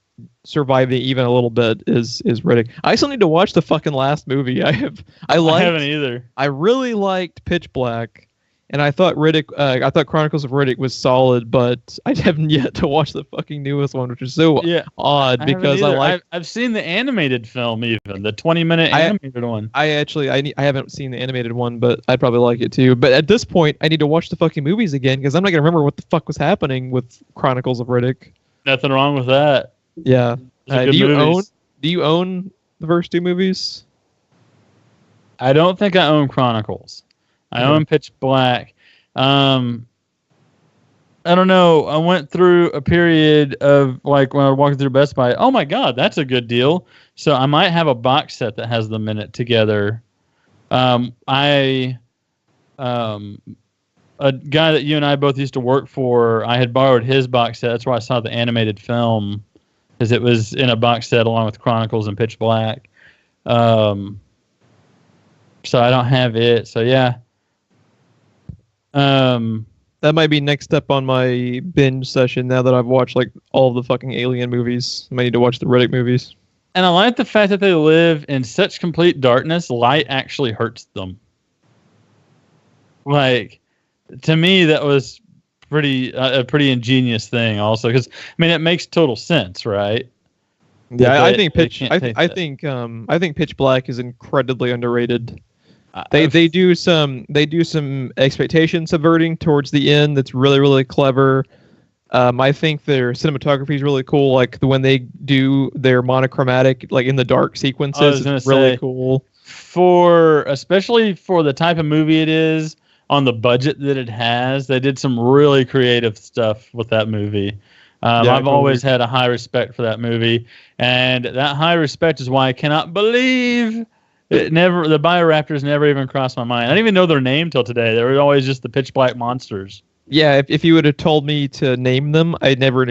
surviving even a little bit is Riddick. I still need to watch the fucking last movie. I haven't either. I really liked Pitch Black, and I thought Chronicles of Riddick was solid, but I haven't yet to watch the fucking newest one, which is so odd because I've seen the animated film, even the 20-minute animated one. I haven't seen the animated one, but I'd probably like it too. But at this point, I need to watch the fucking movies again because I'm not gonna remember what the fuck was happening with Chronicles of Riddick. Nothing wrong with that. Yeah. Do you own the first two movies? I don't think I own Chronicles. I own Pitch Black. I don't know. I went through a period of like when I was walking through Best Buy. Oh my God, that's a good deal. So I might have a box set that has them in it together. A guy that you and I both used to work for, I had borrowed his box set. That's why I saw the animated film, because it was in a box set along with Chronicles and Pitch Black. So I don't have it. So yeah. That might be next up on my binge session now that I've watched like all of the fucking Alien movies. I might need to watch the Riddick movies. And I like the fact that they live in such complete darkness, light actually hurts them. Like, to me, that was a pretty ingenious thing also. Because, I mean, it makes total sense, right? Yeah, I think I think Pitch Black is incredibly underrated. They do some expectation subverting towards the end that's really, really clever. I think their cinematography is really cool. Like when they do their monochromatic, like in the dark sequences, it's really cool. Especially for the type of movie it is, on the budget that it has, they did some really creative stuff with that movie. I've always had a high respect for that movie, and that high respect is why I cannot believe the Bioraptors never even crossed my mind. I didn't even know their name till today. They were always just the pitch black monsters. Yeah, if you would have told me to name them, I never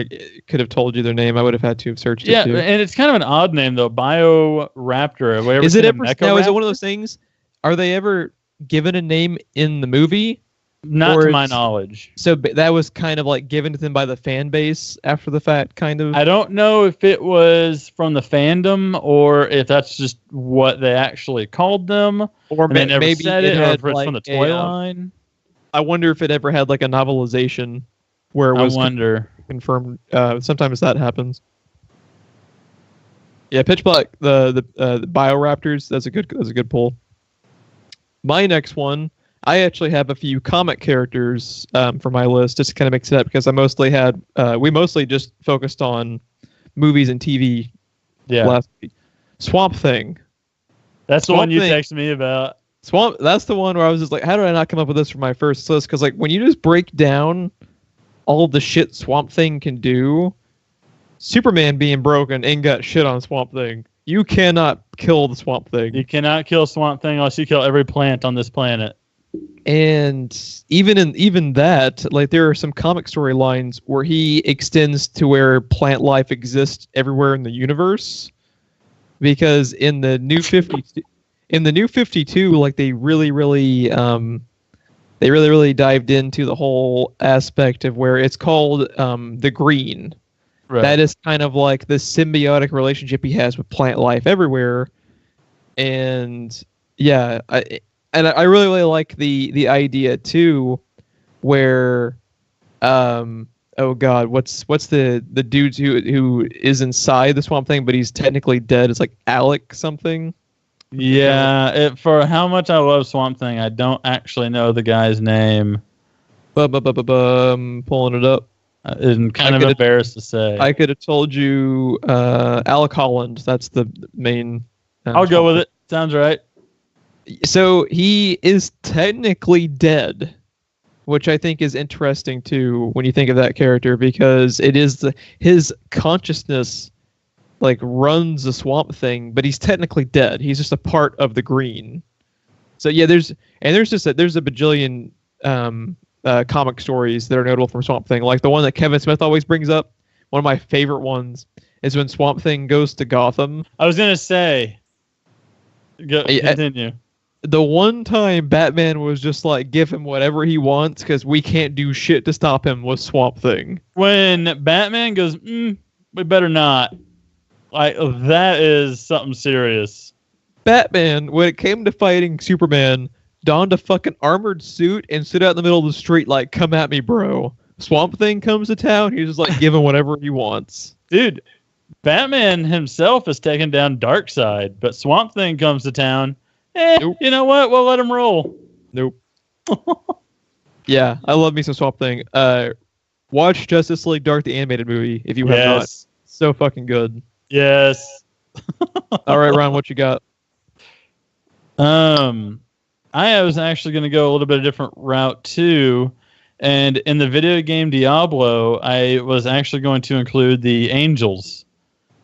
could have told you their name. I would have had to have searched it too. Yeah, and it's kind of an odd name though, Bioraptor. Is it ever? Now, is it one of those things? Are they ever given a name in the movie? Not to my knowledge. So that was kind of like given to them by the fan base after the fact, kind of? I don't know if it was from the fandom or if that's just what they actually called them. Or they never maybe said it, or if it's from the toy line. I wonder if it ever had like a novelization where it was confirmed. Sometimes that happens. Yeah, Pitch Black, the Bioraptors, that's a good pull. My next one, I actually have a few comic characters for my list just to kind of mix it up because we mostly just focused on movies and TV last week. Swamp Thing. That's the one you texted me about. That's the one where I was just like, how did I not come up with this for my first list? Because like when you just break down all the shit Swamp Thing can do, Superman being broken ain't got shit on Swamp Thing. You cannot kill the Swamp Thing. You cannot kill Swamp Thing unless you kill every plant on this planet. And even that, like there are some comic storylines where he extends to where plant life exists everywhere in the universe. Because in the New 52, like they really dived into the whole aspect of where it's called the Green. Right. That is kind of like the symbiotic relationship he has with plant life everywhere. And yeah, I really, really like the idea too, where oh god, what's the dude who is inside the Swamp Thing but he's technically dead? It's like Alec something. Yeah, for how much I love Swamp Thing, I don't actually know the guy's name. Pulling it up. I'm kind of embarrassed to say. I could have told you Alec Holland. That's the main. I'll go with it. Sounds right. So he is technically dead, which I think is interesting too when you think of that character because it is his consciousness like runs the Swamp Thing, but he's technically dead. He's just a part of the Green. So yeah, there's a bajillion comic stories that are notable from Swamp Thing. Like the one that Kevin Smith always brings up. One of my favorite ones is when Swamp Thing goes to Gotham. I was gonna say, continue. The one time Batman was just like, give him whatever he wants because we can't do shit to stop him was Swamp Thing. When Batman goes, we better not. Like that is something serious. Batman, when it came to fighting Superman, donned a fucking armored suit and stood out in the middle of the street like, come at me, bro. Swamp Thing comes to town, he's just like giving whatever he wants. Dude, Batman himself has taken down Darkseid, but Swamp Thing comes to town. Nope. You know what? We'll let him roll. Nope. Yeah, I love me some Swamp Thing. Watch Justice League Dark, the animated movie, if you have not. So fucking good. Yes. All right, Ron, what you got? I was actually going to go a little bit of a different route too. And in the video game Diablo, I was actually going to include the angels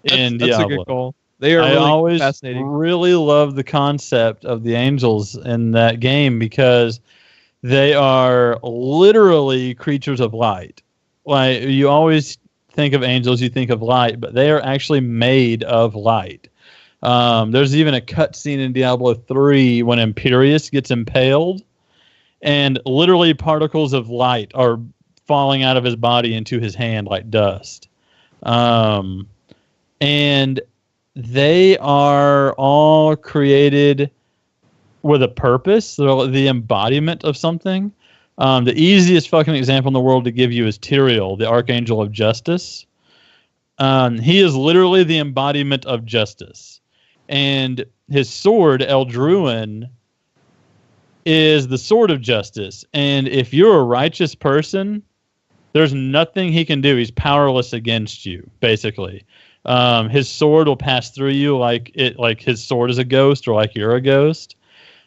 in Diablo. That's a good call. They are really always fascinating. Really love the concept of the angels in that game because they are literally creatures of light. Like you always think of angels, you think of light, but they are actually made of light. There's even a cutscene in Diablo 3 when Imperius gets impaled, and literally particles of light are falling out of his body into his hand like dust. And they are all created with a purpose. They're the embodiment of something. The easiest fucking example in the world to give you is Tyrael, the Archangel of Justice. He is literally the embodiment of justice. And his sword, Eldruin, is the sword of justice. And if you're a righteous person, there's nothing he can do. He's powerless against you, basically. His sword will pass through you like his sword is a ghost or like you're a ghost.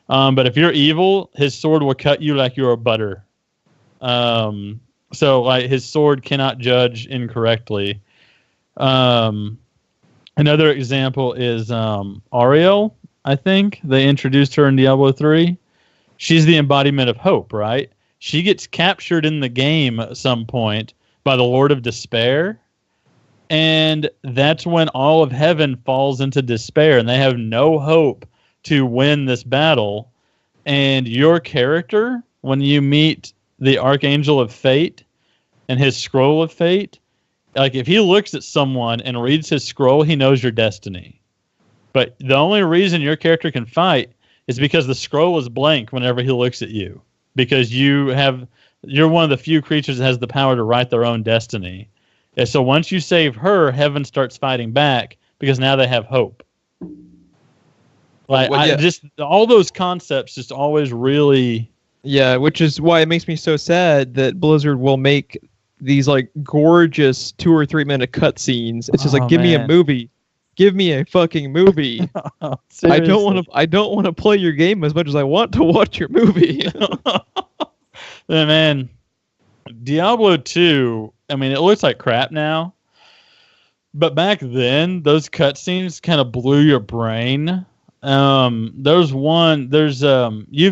But if you're evil, his sword will cut you like you're a butter. So like his sword cannot judge incorrectly. Another example is Ariel, I think. They introduced her in Diablo 3. She's the embodiment of hope, right? She gets captured in the game at some point by the Lord of Despair. And that's when all of heaven falls into despair and they have no hope to win this battle. And your character, when you meet the Archangel of Fate and his scroll of fate, like if he looks at someone and reads his scroll, he knows your destiny. But the only reason your character can fight is because the scroll is blank whenever he looks at you. Because you're one of the few creatures that has the power to write their own destiny. And so once you save her, heaven starts fighting back because now they have hope. Like just all those concepts just always really. Yeah, which is why it makes me so sad that Blizzard will make these like gorgeous 2 or 3 minute cutscenes. It's just like, give me a movie. Give me a fucking movie. I don't want to play your game as much as I want to watch your movie. Man, Diablo 2, I mean, it looks like crap now. But back then, those cutscenes kind of blew your brain. You've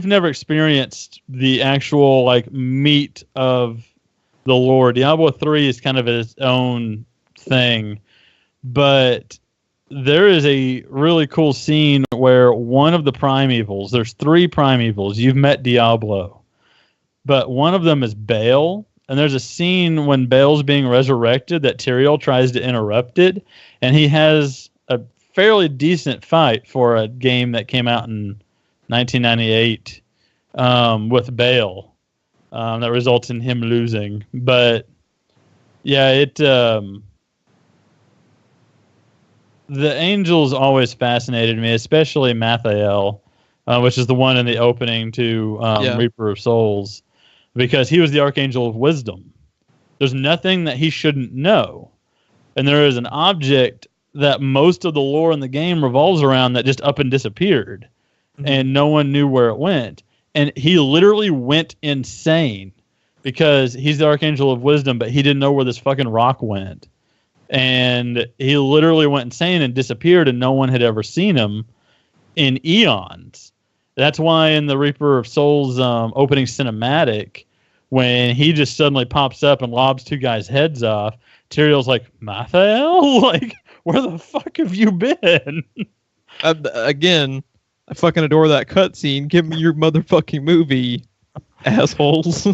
never experienced the actual like meat of the lore. Diablo 3 is kind of its own thing. But there is a really cool scene where one of the primevals, there's 3 primevals, you've met Diablo, but one of them is Baal, and there's a scene when Baal's being resurrected that Tyrael tries to interrupt it, and he has a fairly decent fight for a game that came out in 1998 with Baal that results in him losing. But yeah, the angels always fascinated me, especially Mathael, which is the one in the opening to Reaper of Souls, because he was the Archangel of Wisdom. There's nothing that he shouldn't know. And there is an object that most of the lore in the game revolves around that just up and disappeared. Mm-hmm. And no one knew where it went. And he literally went insane because he's the Archangel of Wisdom, but he didn't know where this fucking rock went. And he literally went insane and disappeared, and no one had ever seen him in eons. That's why in the Reaper of Souls opening cinematic, when he just suddenly pops up and lobs 2 guys' heads off, Tyrael's like, Mathael? Like, where the fuck have you been? Again, I fucking adore that cutscene. Give me your motherfucking movie, assholes.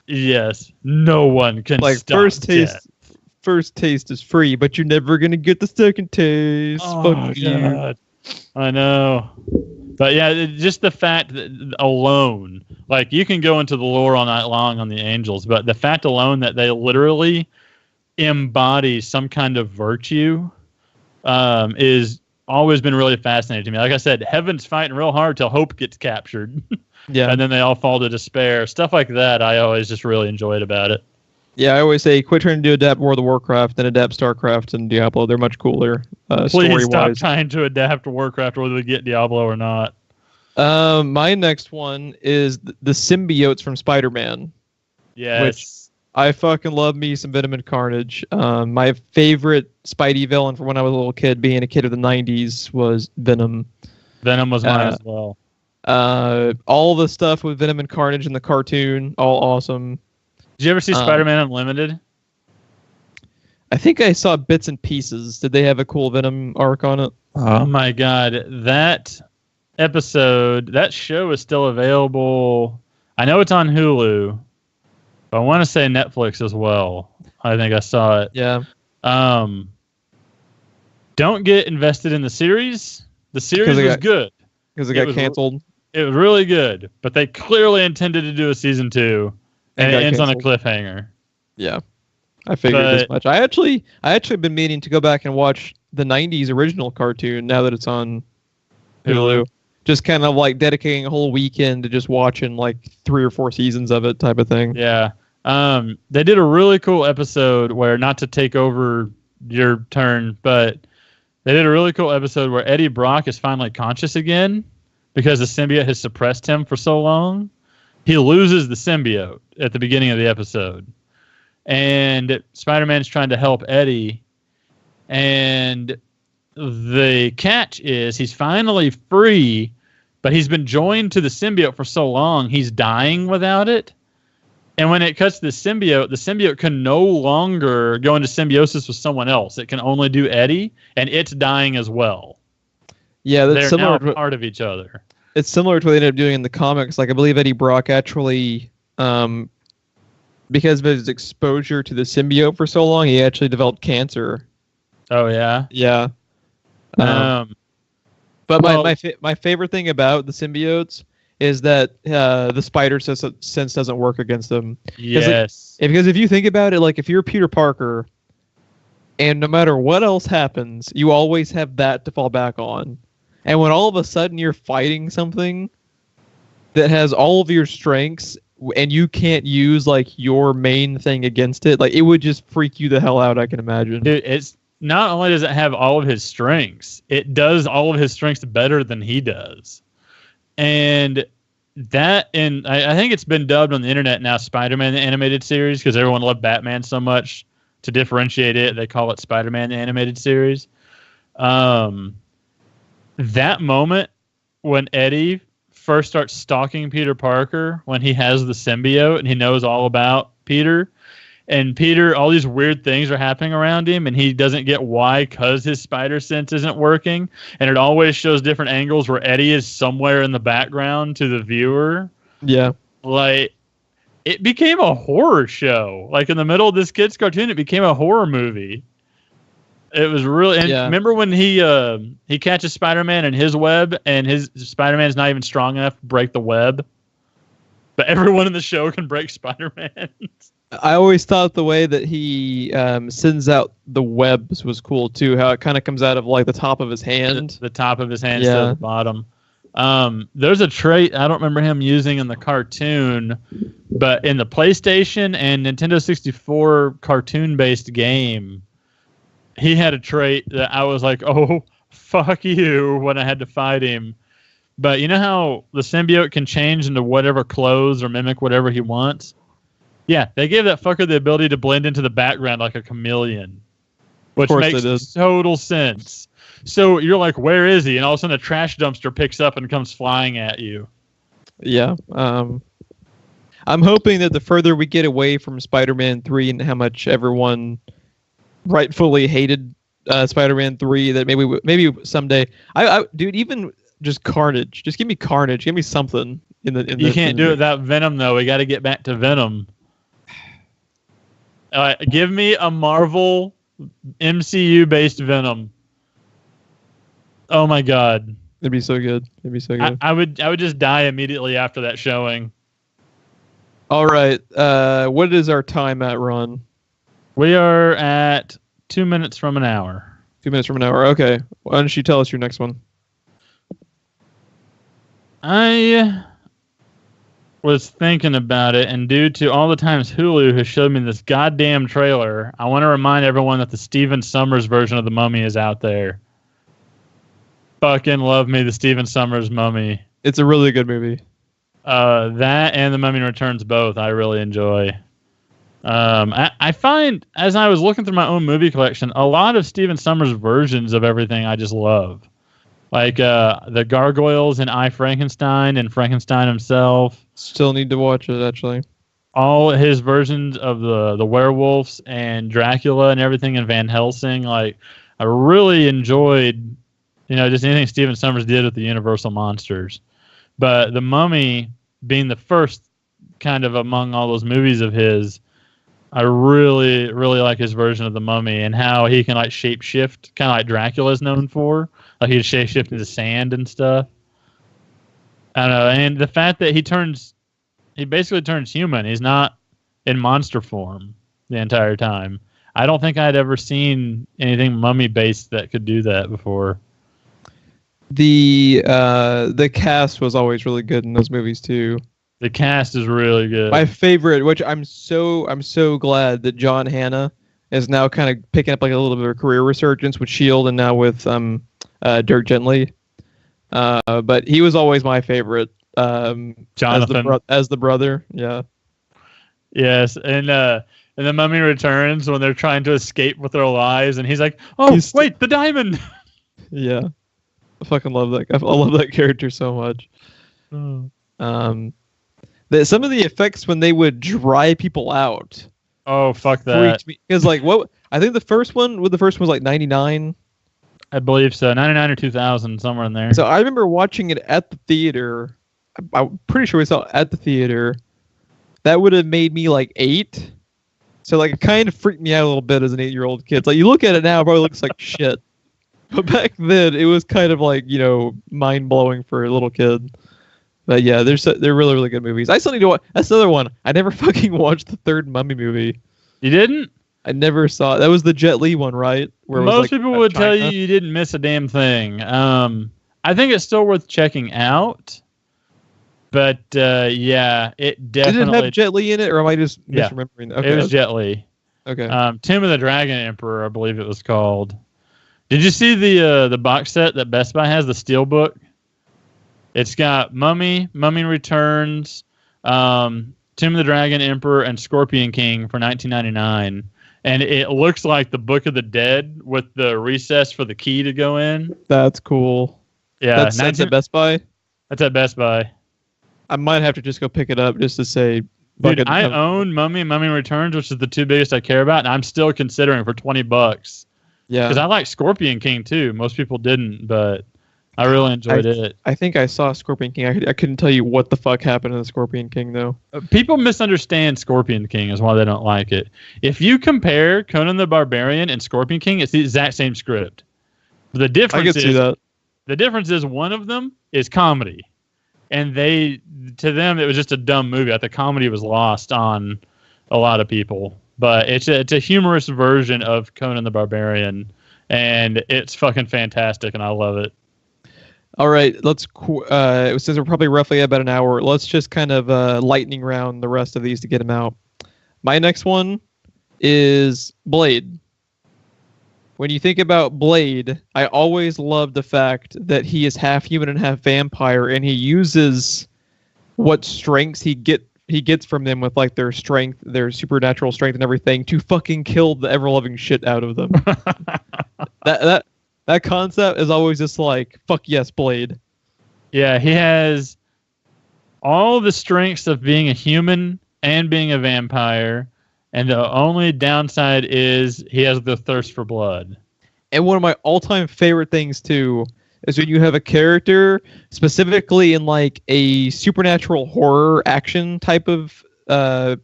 Yes, no one can like stop First taste is free, but you're never gonna get the second taste. Oh, fuck God. I know. But yeah, just the fact that alone, like you can go into the lore all night long on the angels, but the fact alone that they literally embody some kind of virtue is always been really fascinating to me. Like I said, heaven's fighting real hard till hope gets captured. Yeah. And then they all fall to despair. Stuff like that I always just really enjoyed about it. Yeah, I always say quit trying to adapt World of Warcraft and adapt StarCraft and Diablo. They're much cooler Please stop trying to adapt Warcraft whether we get Diablo or not. My next one is the symbiotes from Spider-Man. Yes. Which I fucking love me some Venom and Carnage. My favorite Spidey villain from when I was a little kid, being a kid of the 90s, was Venom. Venom was mine as well. All the stuff with Venom and Carnage in the cartoon, all awesome. Did you ever see Spider-Man Unlimited? I think I saw bits and pieces. Did they have a cool Venom arc on it? Oh my God. That episode, that show is still available. I know it's on Hulu, but I want to say Netflix as well. I think I saw it. Yeah. Don't get invested in the series. The series was good. Because it got canceled. It was really good, but they clearly intended to do a season 2, and it ends canceled. on a cliffhanger. Yeah, I figured as much. I actually been meaning to go back and watch the '90s original cartoon now that it's on Hulu. Just kind of like dedicating a whole weekend to just watching like 3 or 4 seasons of it, type of thing. Yeah, they did a really cool episode where, not to take over your turn, but they did a really cool episode where Eddie Brock is finally conscious again because the symbiote has suppressed him for so long. He loses the symbiote at the beginning of the episode. And Spider-Man's trying to help Eddie. And the catch is he's finally free, but he's been joined to the symbiote for so long, he's dying without it. And when it cuts to the symbiote can no longer go into symbiosis with someone else. It can only do Eddie, and it's dying as well. Yeah, that's similar. They're now part of each other. It's similar to what they ended up doing in the comics. Like, I believe Eddie Brock actually, because of his exposure to the symbiote for so long, he actually developed cancer. Oh, yeah? Yeah. But my favorite thing about the symbiotes is that the spider sense doesn't work against them. Yes. Because if you think about it, like if you're Peter Parker, and no matter what else happens, you always have that to fall back on. And when all of a sudden you're fighting something that has all of your strengths and you can't use like your main thing against it, like it would just freak you the hell out, I can imagine. Dude, it's not only does it have all of his strengths, it does all of his strengths better than he does. And I think it's been dubbed on the internet now Spider-Man the Animated Series because everyone loved Batman so much. To differentiate it, they call it Spider-Man the Animated Series. That moment when Eddie first starts stalking Peter Parker, when he has the symbiote and he knows all about Peter, and Peter, all these weird things are happening around him, and he doesn't get why because his spider sense isn't working. And it always shows different angles where Eddie is somewhere in the background to the viewer. Yeah. Like, it became a horror show. Like, in the middle of this kid's cartoon, it became a horror movie. It was really... And remember when he catches Spider-Man in his web, and his Spider-Man's not even strong enough to break the web? But everyone in the show can break Spider-Man. I always thought the way that he sends out the webs was cool too. How it kind of comes out of like the top of his hand. The top of his hand instead of the bottom. There's a trait I don't remember him using in the cartoon, but in the PlayStation and Nintendo 64 cartoon-based game, he had a trait that I was like, oh, fuck you, when I had to fight him. But you know how the symbiote can change into whatever clothes or mimic whatever he wants? Yeah, they gave that fucker the ability to blend into the background like a chameleon, which makes total sense. So you're like, where is he? And all of a sudden a trash dumpster picks up and comes flying at you. Yeah. I'm hoping that the further we get away from Spider-Man 3 and how much everyone rightfully hated Spider-Man 3, that maybe someday... Dude, even just Carnage. Just give me Carnage. Give me something. You can't do it without Venom, though. We got to get back to Venom. Give me a Marvel MCU-based Venom. Oh my god. It'd be so good. I would just die immediately after that showing. All right. What is our time at, Ron? We are at 2 minutes from an hour. 2 minutes from an hour. Okay. Why don't you tell us your next one? I was thinking about it, and due to all the times Hulu has showed me this goddamn trailer, I want to remind everyone that the Stephen Sommers version of The Mummy is out there. Fucking love me, the Stephen Sommers Mummy. It's a really good movie. That and The Mummy Returns both I really enjoy. I find, as I was looking through my own movie collection, a lot of Stephen Sommers versions of everything I just love. Like the Gargoyles in I, Frankenstein and Frankenstein himself. Still need to watch it, actually. All his versions of the werewolves and Dracula and everything in Van Helsing. Like, I really enjoyed, just anything Stephen Sommers did with the Universal monsters. But The Mummy being the first kind of among all those movies of his, I really, really like his version of the Mummy and how he can like shapeshift, kind of like Dracula's known for. Like he can shapeshift into sand and stuff. I don't know, and the fact that he basically turns human. He's not in monster form the entire time. I don't think I'd ever seen anything mummy based that could do that before. The cast was always really good in those movies too. The cast is really good. My favorite, which I'm so glad that John Hannah is now kind of picking up like a little bit of a career resurgence with S.H.I.E.L.D. and now with Dirk Gently. But he was always my favorite. Jonathan as the brother, yeah. Yes, and the Mummy Returns when they're trying to escape with their lives, and he's like, "Oh, wait, the diamond!" Yeah, I fucking love that. I love that character so much. Some of the effects when they would dry people out. Oh, fuck that! Because like what I think the first one was like 99. I believe so, 99 or 2000, somewhere in there. So I remember watching it at the theater. I'm pretty sure we saw it at the theater. That would have made me like 8. So like it kind of freaked me out a little bit as an 8-year-old kid. It's like you look at it now, it probably looks like shit. But back then it was kind of like, mind blowing for a little kid. But yeah, they're really, really good movies. I still need to watch. That's another one. I never fucking watched the third Mummy movie. You didn't? I never saw it. That was the Jet Li one, right? Where most people would tell you didn't miss a damn thing. I think it's still worth checking out. But yeah, it definitely... Did it have Jet Li in it, or am I just misremembering? Okay, it was Jet Li. Okay. Tomb of the Dragon Emperor, I believe it was called. Did you see the box set that Best Buy has, the Steelbook? It's got Mummy Returns, Tomb of the Dragon Emperor, and Scorpion King for $19.99. And it looks like the Book of the Dead with the recess for the key to go in. That's cool. Yeah. That's at Best Buy? That's at Best Buy. I might have to just go pick it up just to say... Dude, I own Mummy and Mummy Returns, which is the two biggest I care about, and I'm still considering for $20. Yeah. Because I like Scorpion King, too. Most people didn't, but I really enjoyed it. I think I saw Scorpion King. I couldn't tell you what the fuck happened in the Scorpion King, though. People misunderstand Scorpion King is why they don't like it. If you compare Conan the Barbarian and Scorpion King, it's the exact same script. The difference the difference is one of them is comedy. And to them, it was just a dumb movie. I think comedy was lost on a lot of people. But it's a humorous version of Conan the Barbarian, and it's fucking fantastic, and I love it. All right, since we're probably roughly about an hour, let's just kind of lightning round the rest of these to get them out. My next one is Blade. When you think about Blade, I always love the fact that he is half human and half vampire, and he uses what strengths he gets from them with like their strength, their supernatural strength and everything to fucking kill the ever-loving shit out of them. That concept is always just like, fuck yes, Blade. Yeah, he has all the strengths of being a human and being a vampire. And the only downside is he has the thirst for blood. And one of my all-time favorite things, too, is when you have a character, specifically in like a supernatural horror action type of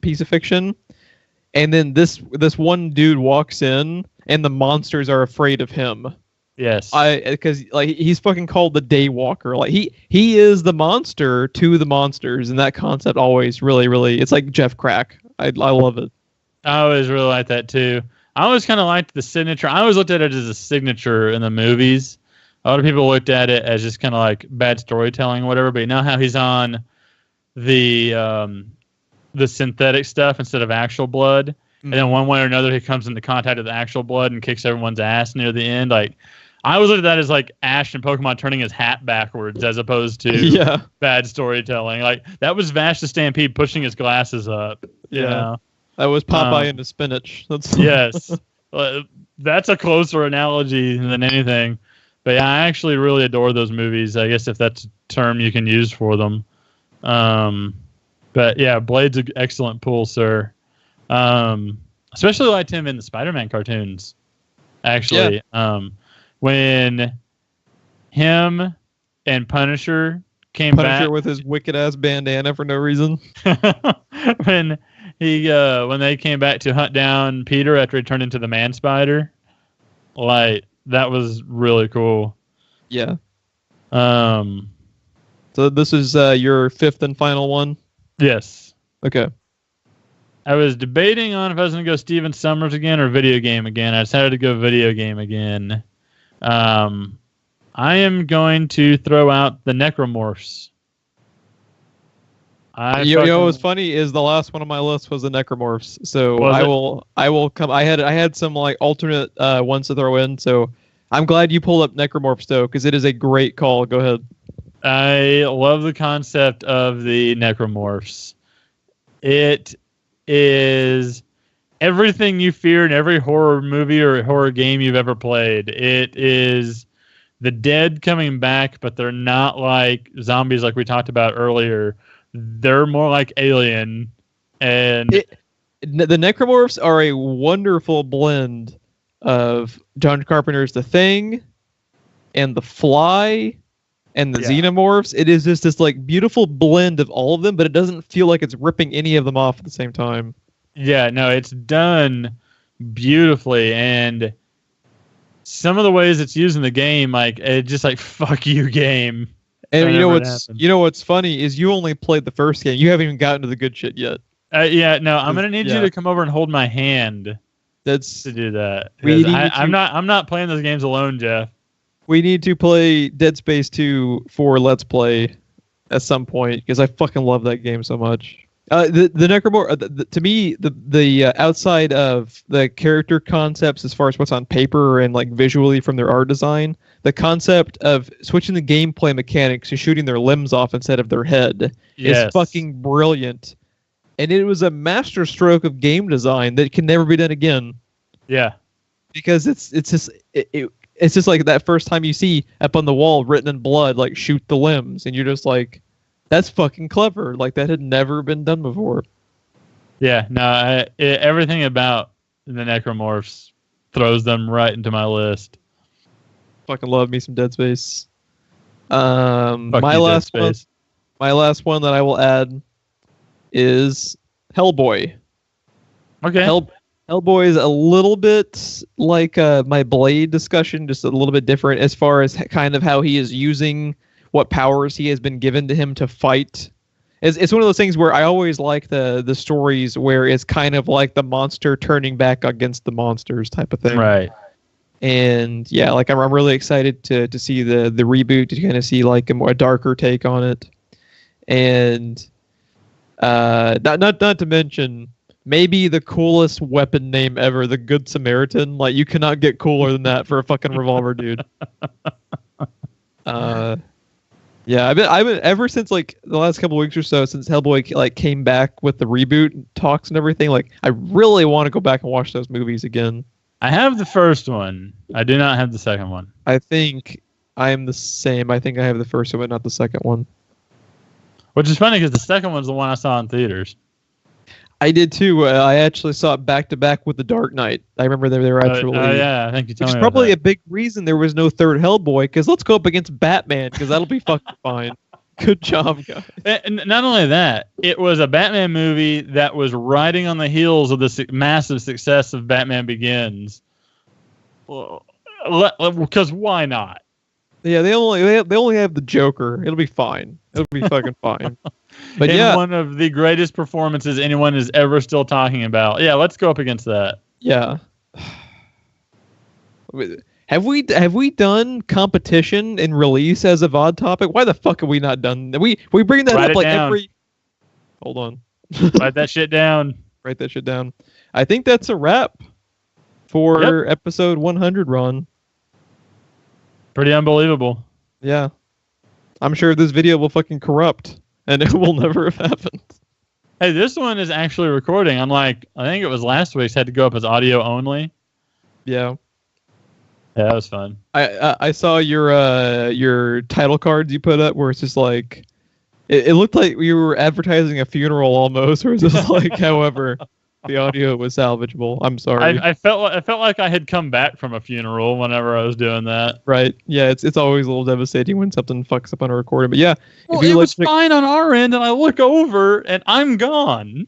piece of fiction, and then this one dude walks in, and the monsters are afraid of him. Yes. Because like he's fucking called the Daywalker. Like he is the monster to the monsters, and that concept always really, really, it's like Jeff Crack. I love it. I always really liked that too. I always kind of liked the signature. I always looked at it as a signature in the movies. A lot of people looked at it as just kind of like bad storytelling or whatever. But you know how he's on the synthetic stuff instead of actual blood, and then one way or another he comes into contact with actual blood and kicks everyone's ass near the end. Like I always looked at that as like Ash in Pokemon turning his hat backwards as opposed to bad storytelling. Like that was Vash the Stampede pushing his glasses up. You know? That was Popeye into spinach. Yes. That's a closer analogy than anything. But yeah, I actually really adore those movies, I guess if that's a term you can use for them. But yeah, Blade's an excellent pull, sir. Especially liked him in the Spider-Man cartoons, actually. When him and Punisher came Punisher back with his wicked ass bandana for no reason. when they came back to hunt down Peter after he turned into the man spider. Like, that was really cool. Yeah. So this is your fifth and final one? Yes. Okay. I was debating on if I was going to go Steven Summers again or video game again. I decided to go video game again. I am going to throw out the Necromorphs. You know what's funny is the last one on my list was the Necromorphs. So I will come. I had some like alternate ones to throw in. So I'm glad you pulled up Necromorphs though, because it is a great call. Go ahead. I love the concept of the Necromorphs. It is everything you fear in every horror movie or horror game you've ever played. It is the dead coming back, but they're not like zombies like we talked about earlier. They're more like Alien. And the Necromorphs are a wonderful blend of John Carpenter's The Thing and The Fly and the Xenomorphs. It is just this like beautiful blend of all of them, but it doesn't feel like it's ripping any of them off at the same time. Yeah, no, it's done beautifully, and some of the ways it's used in the game, like it's just like fuck you game. And you know what's funny is you only played the first game. You haven't even gotten to the good shit yet. I'm gonna need you to come over and hold my hand. To do that. I'm not playing those games alone, Geoff. We need to play Dead Space 2 for Let's Play at some point because I fucking love that game so much. The Necromorph, to me, the outside of the character concepts as far as what's on paper and like visually from their art design, the concept of switching the gameplay mechanics to shooting their limbs off instead of their head is fucking brilliant. And it was a masterstroke of game design that can never be done again. Yeah, because it's just like that first time you see up on the wall written in blood, like shoot the limbs, and you're just like, that's fucking clever. Like that had never been done before. Yeah, no, everything about the Necromorphs throws them right into my list. Fucking love me some Dead Space. My last one that I will add is Hellboy. Okay. Hellboy is a little bit like my Blade discussion, just a little bit different as far as kind of how he is using what powers he has been given to him to fight. It's one of those things where I always like the stories where it's kind of like the monster turning back against the monsters type of thing. Right. And yeah, like I'm really excited to see the reboot, to kind of see like a darker take on it. And not to mention maybe the coolest weapon name ever, the Good Samaritan. Like you cannot get cooler than that for a fucking revolver, dude. Yeah, I've been ever since like the last couple of weeks or so, since Hellboy like came back with the reboot talks and everything. Like I really want to go back and watch those movies again. I have the first one. I do not have the second one. I think I am the same. I think I have the first one, but not the second one. Which is funny because the second one's the one I saw in theaters. I did too. I actually saw it back to back with The Dark Knight. I remember they were actually. Oh yeah, I think you told me. Which is probably a big reason there was no third Hellboy, because let's go up against Batman, because that'll be fucking fine. Good job, guys. And not only that, it was a Batman movie that was riding on the heels of the massive success of Batman Begins. Because why not? Yeah, they only have the Joker. It'll be fine. It'll be fucking fine. But yeah, one of the greatest performances anyone is ever still talking about. Yeah, let's go up against that. Yeah. Have we done competition and release as a VOD topic? Why the fuck have we not done that? We bring that up like every. Hold on. Write that shit down. Write that shit down. I think that's a wrap for episode 100, Ron. Pretty unbelievable. Yeah. I'm sure this video will fucking corrupt, and it will never have happened. Hey, this one is actually recording. Unlike, I think it was last week's had to go up as audio only. Yeah. Yeah, that was fun. I saw your title cards you put up where it's just like, it looked like you were advertising a funeral almost, or it's just like, however. The audio was salvageable. I'm sorry. I felt like I had come back from a funeral whenever I was doing that. Right. Yeah, it's always a little devastating when something fucks up on a recording. But yeah, well, it was fine on our end, and I look over and I'm gone.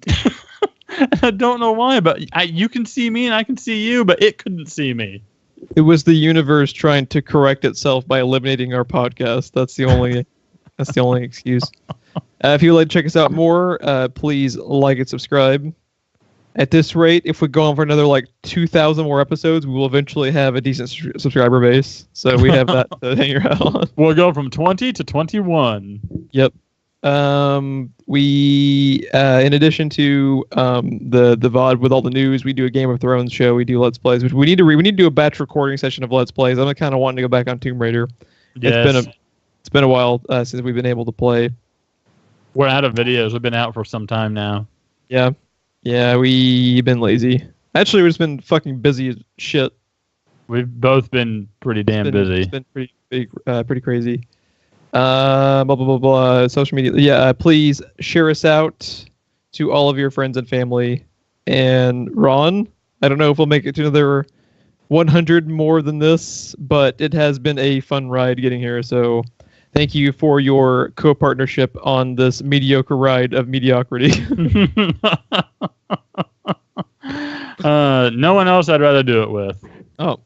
I don't know why, but you can see me and I can see you, but it couldn't see me. It was the universe trying to correct itself by eliminating our podcast. That's the only excuse. If you'd like to check us out more, please like and subscribe. At this rate, if we go on for another 2,000 more episodes, we will eventually have a decent subscriber base. So we have that to hang your hat on. We'll go from 20 to 21. Yep. We in addition to the VOD with all the news, we do a Game of Thrones show. We do Let's Plays, which we need to do a batch recording session of Let's Plays. I'm kind of wanting to go back on Tomb Raider. Yes. It's been a while since we've been able to play. We're out of videos. We've been out for some time now. Yeah, we've been lazy. Actually, we've just been fucking busy as shit. We've both been pretty damn busy. It's been pretty crazy. Blah, blah, blah, blah, social media. Yeah, please share us out to all of your friends and family. And Ron, I don't know if we'll make it to another 100 more than this, but it has been a fun ride getting here. So thank you for your co-partnership on this mediocre ride of mediocrity. No one else I'd rather do it with. Oh.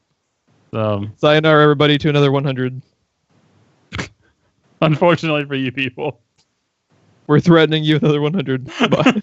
So, sayonara, everybody, to another 100. Unfortunately for you people. We're threatening you with another 100. Bye.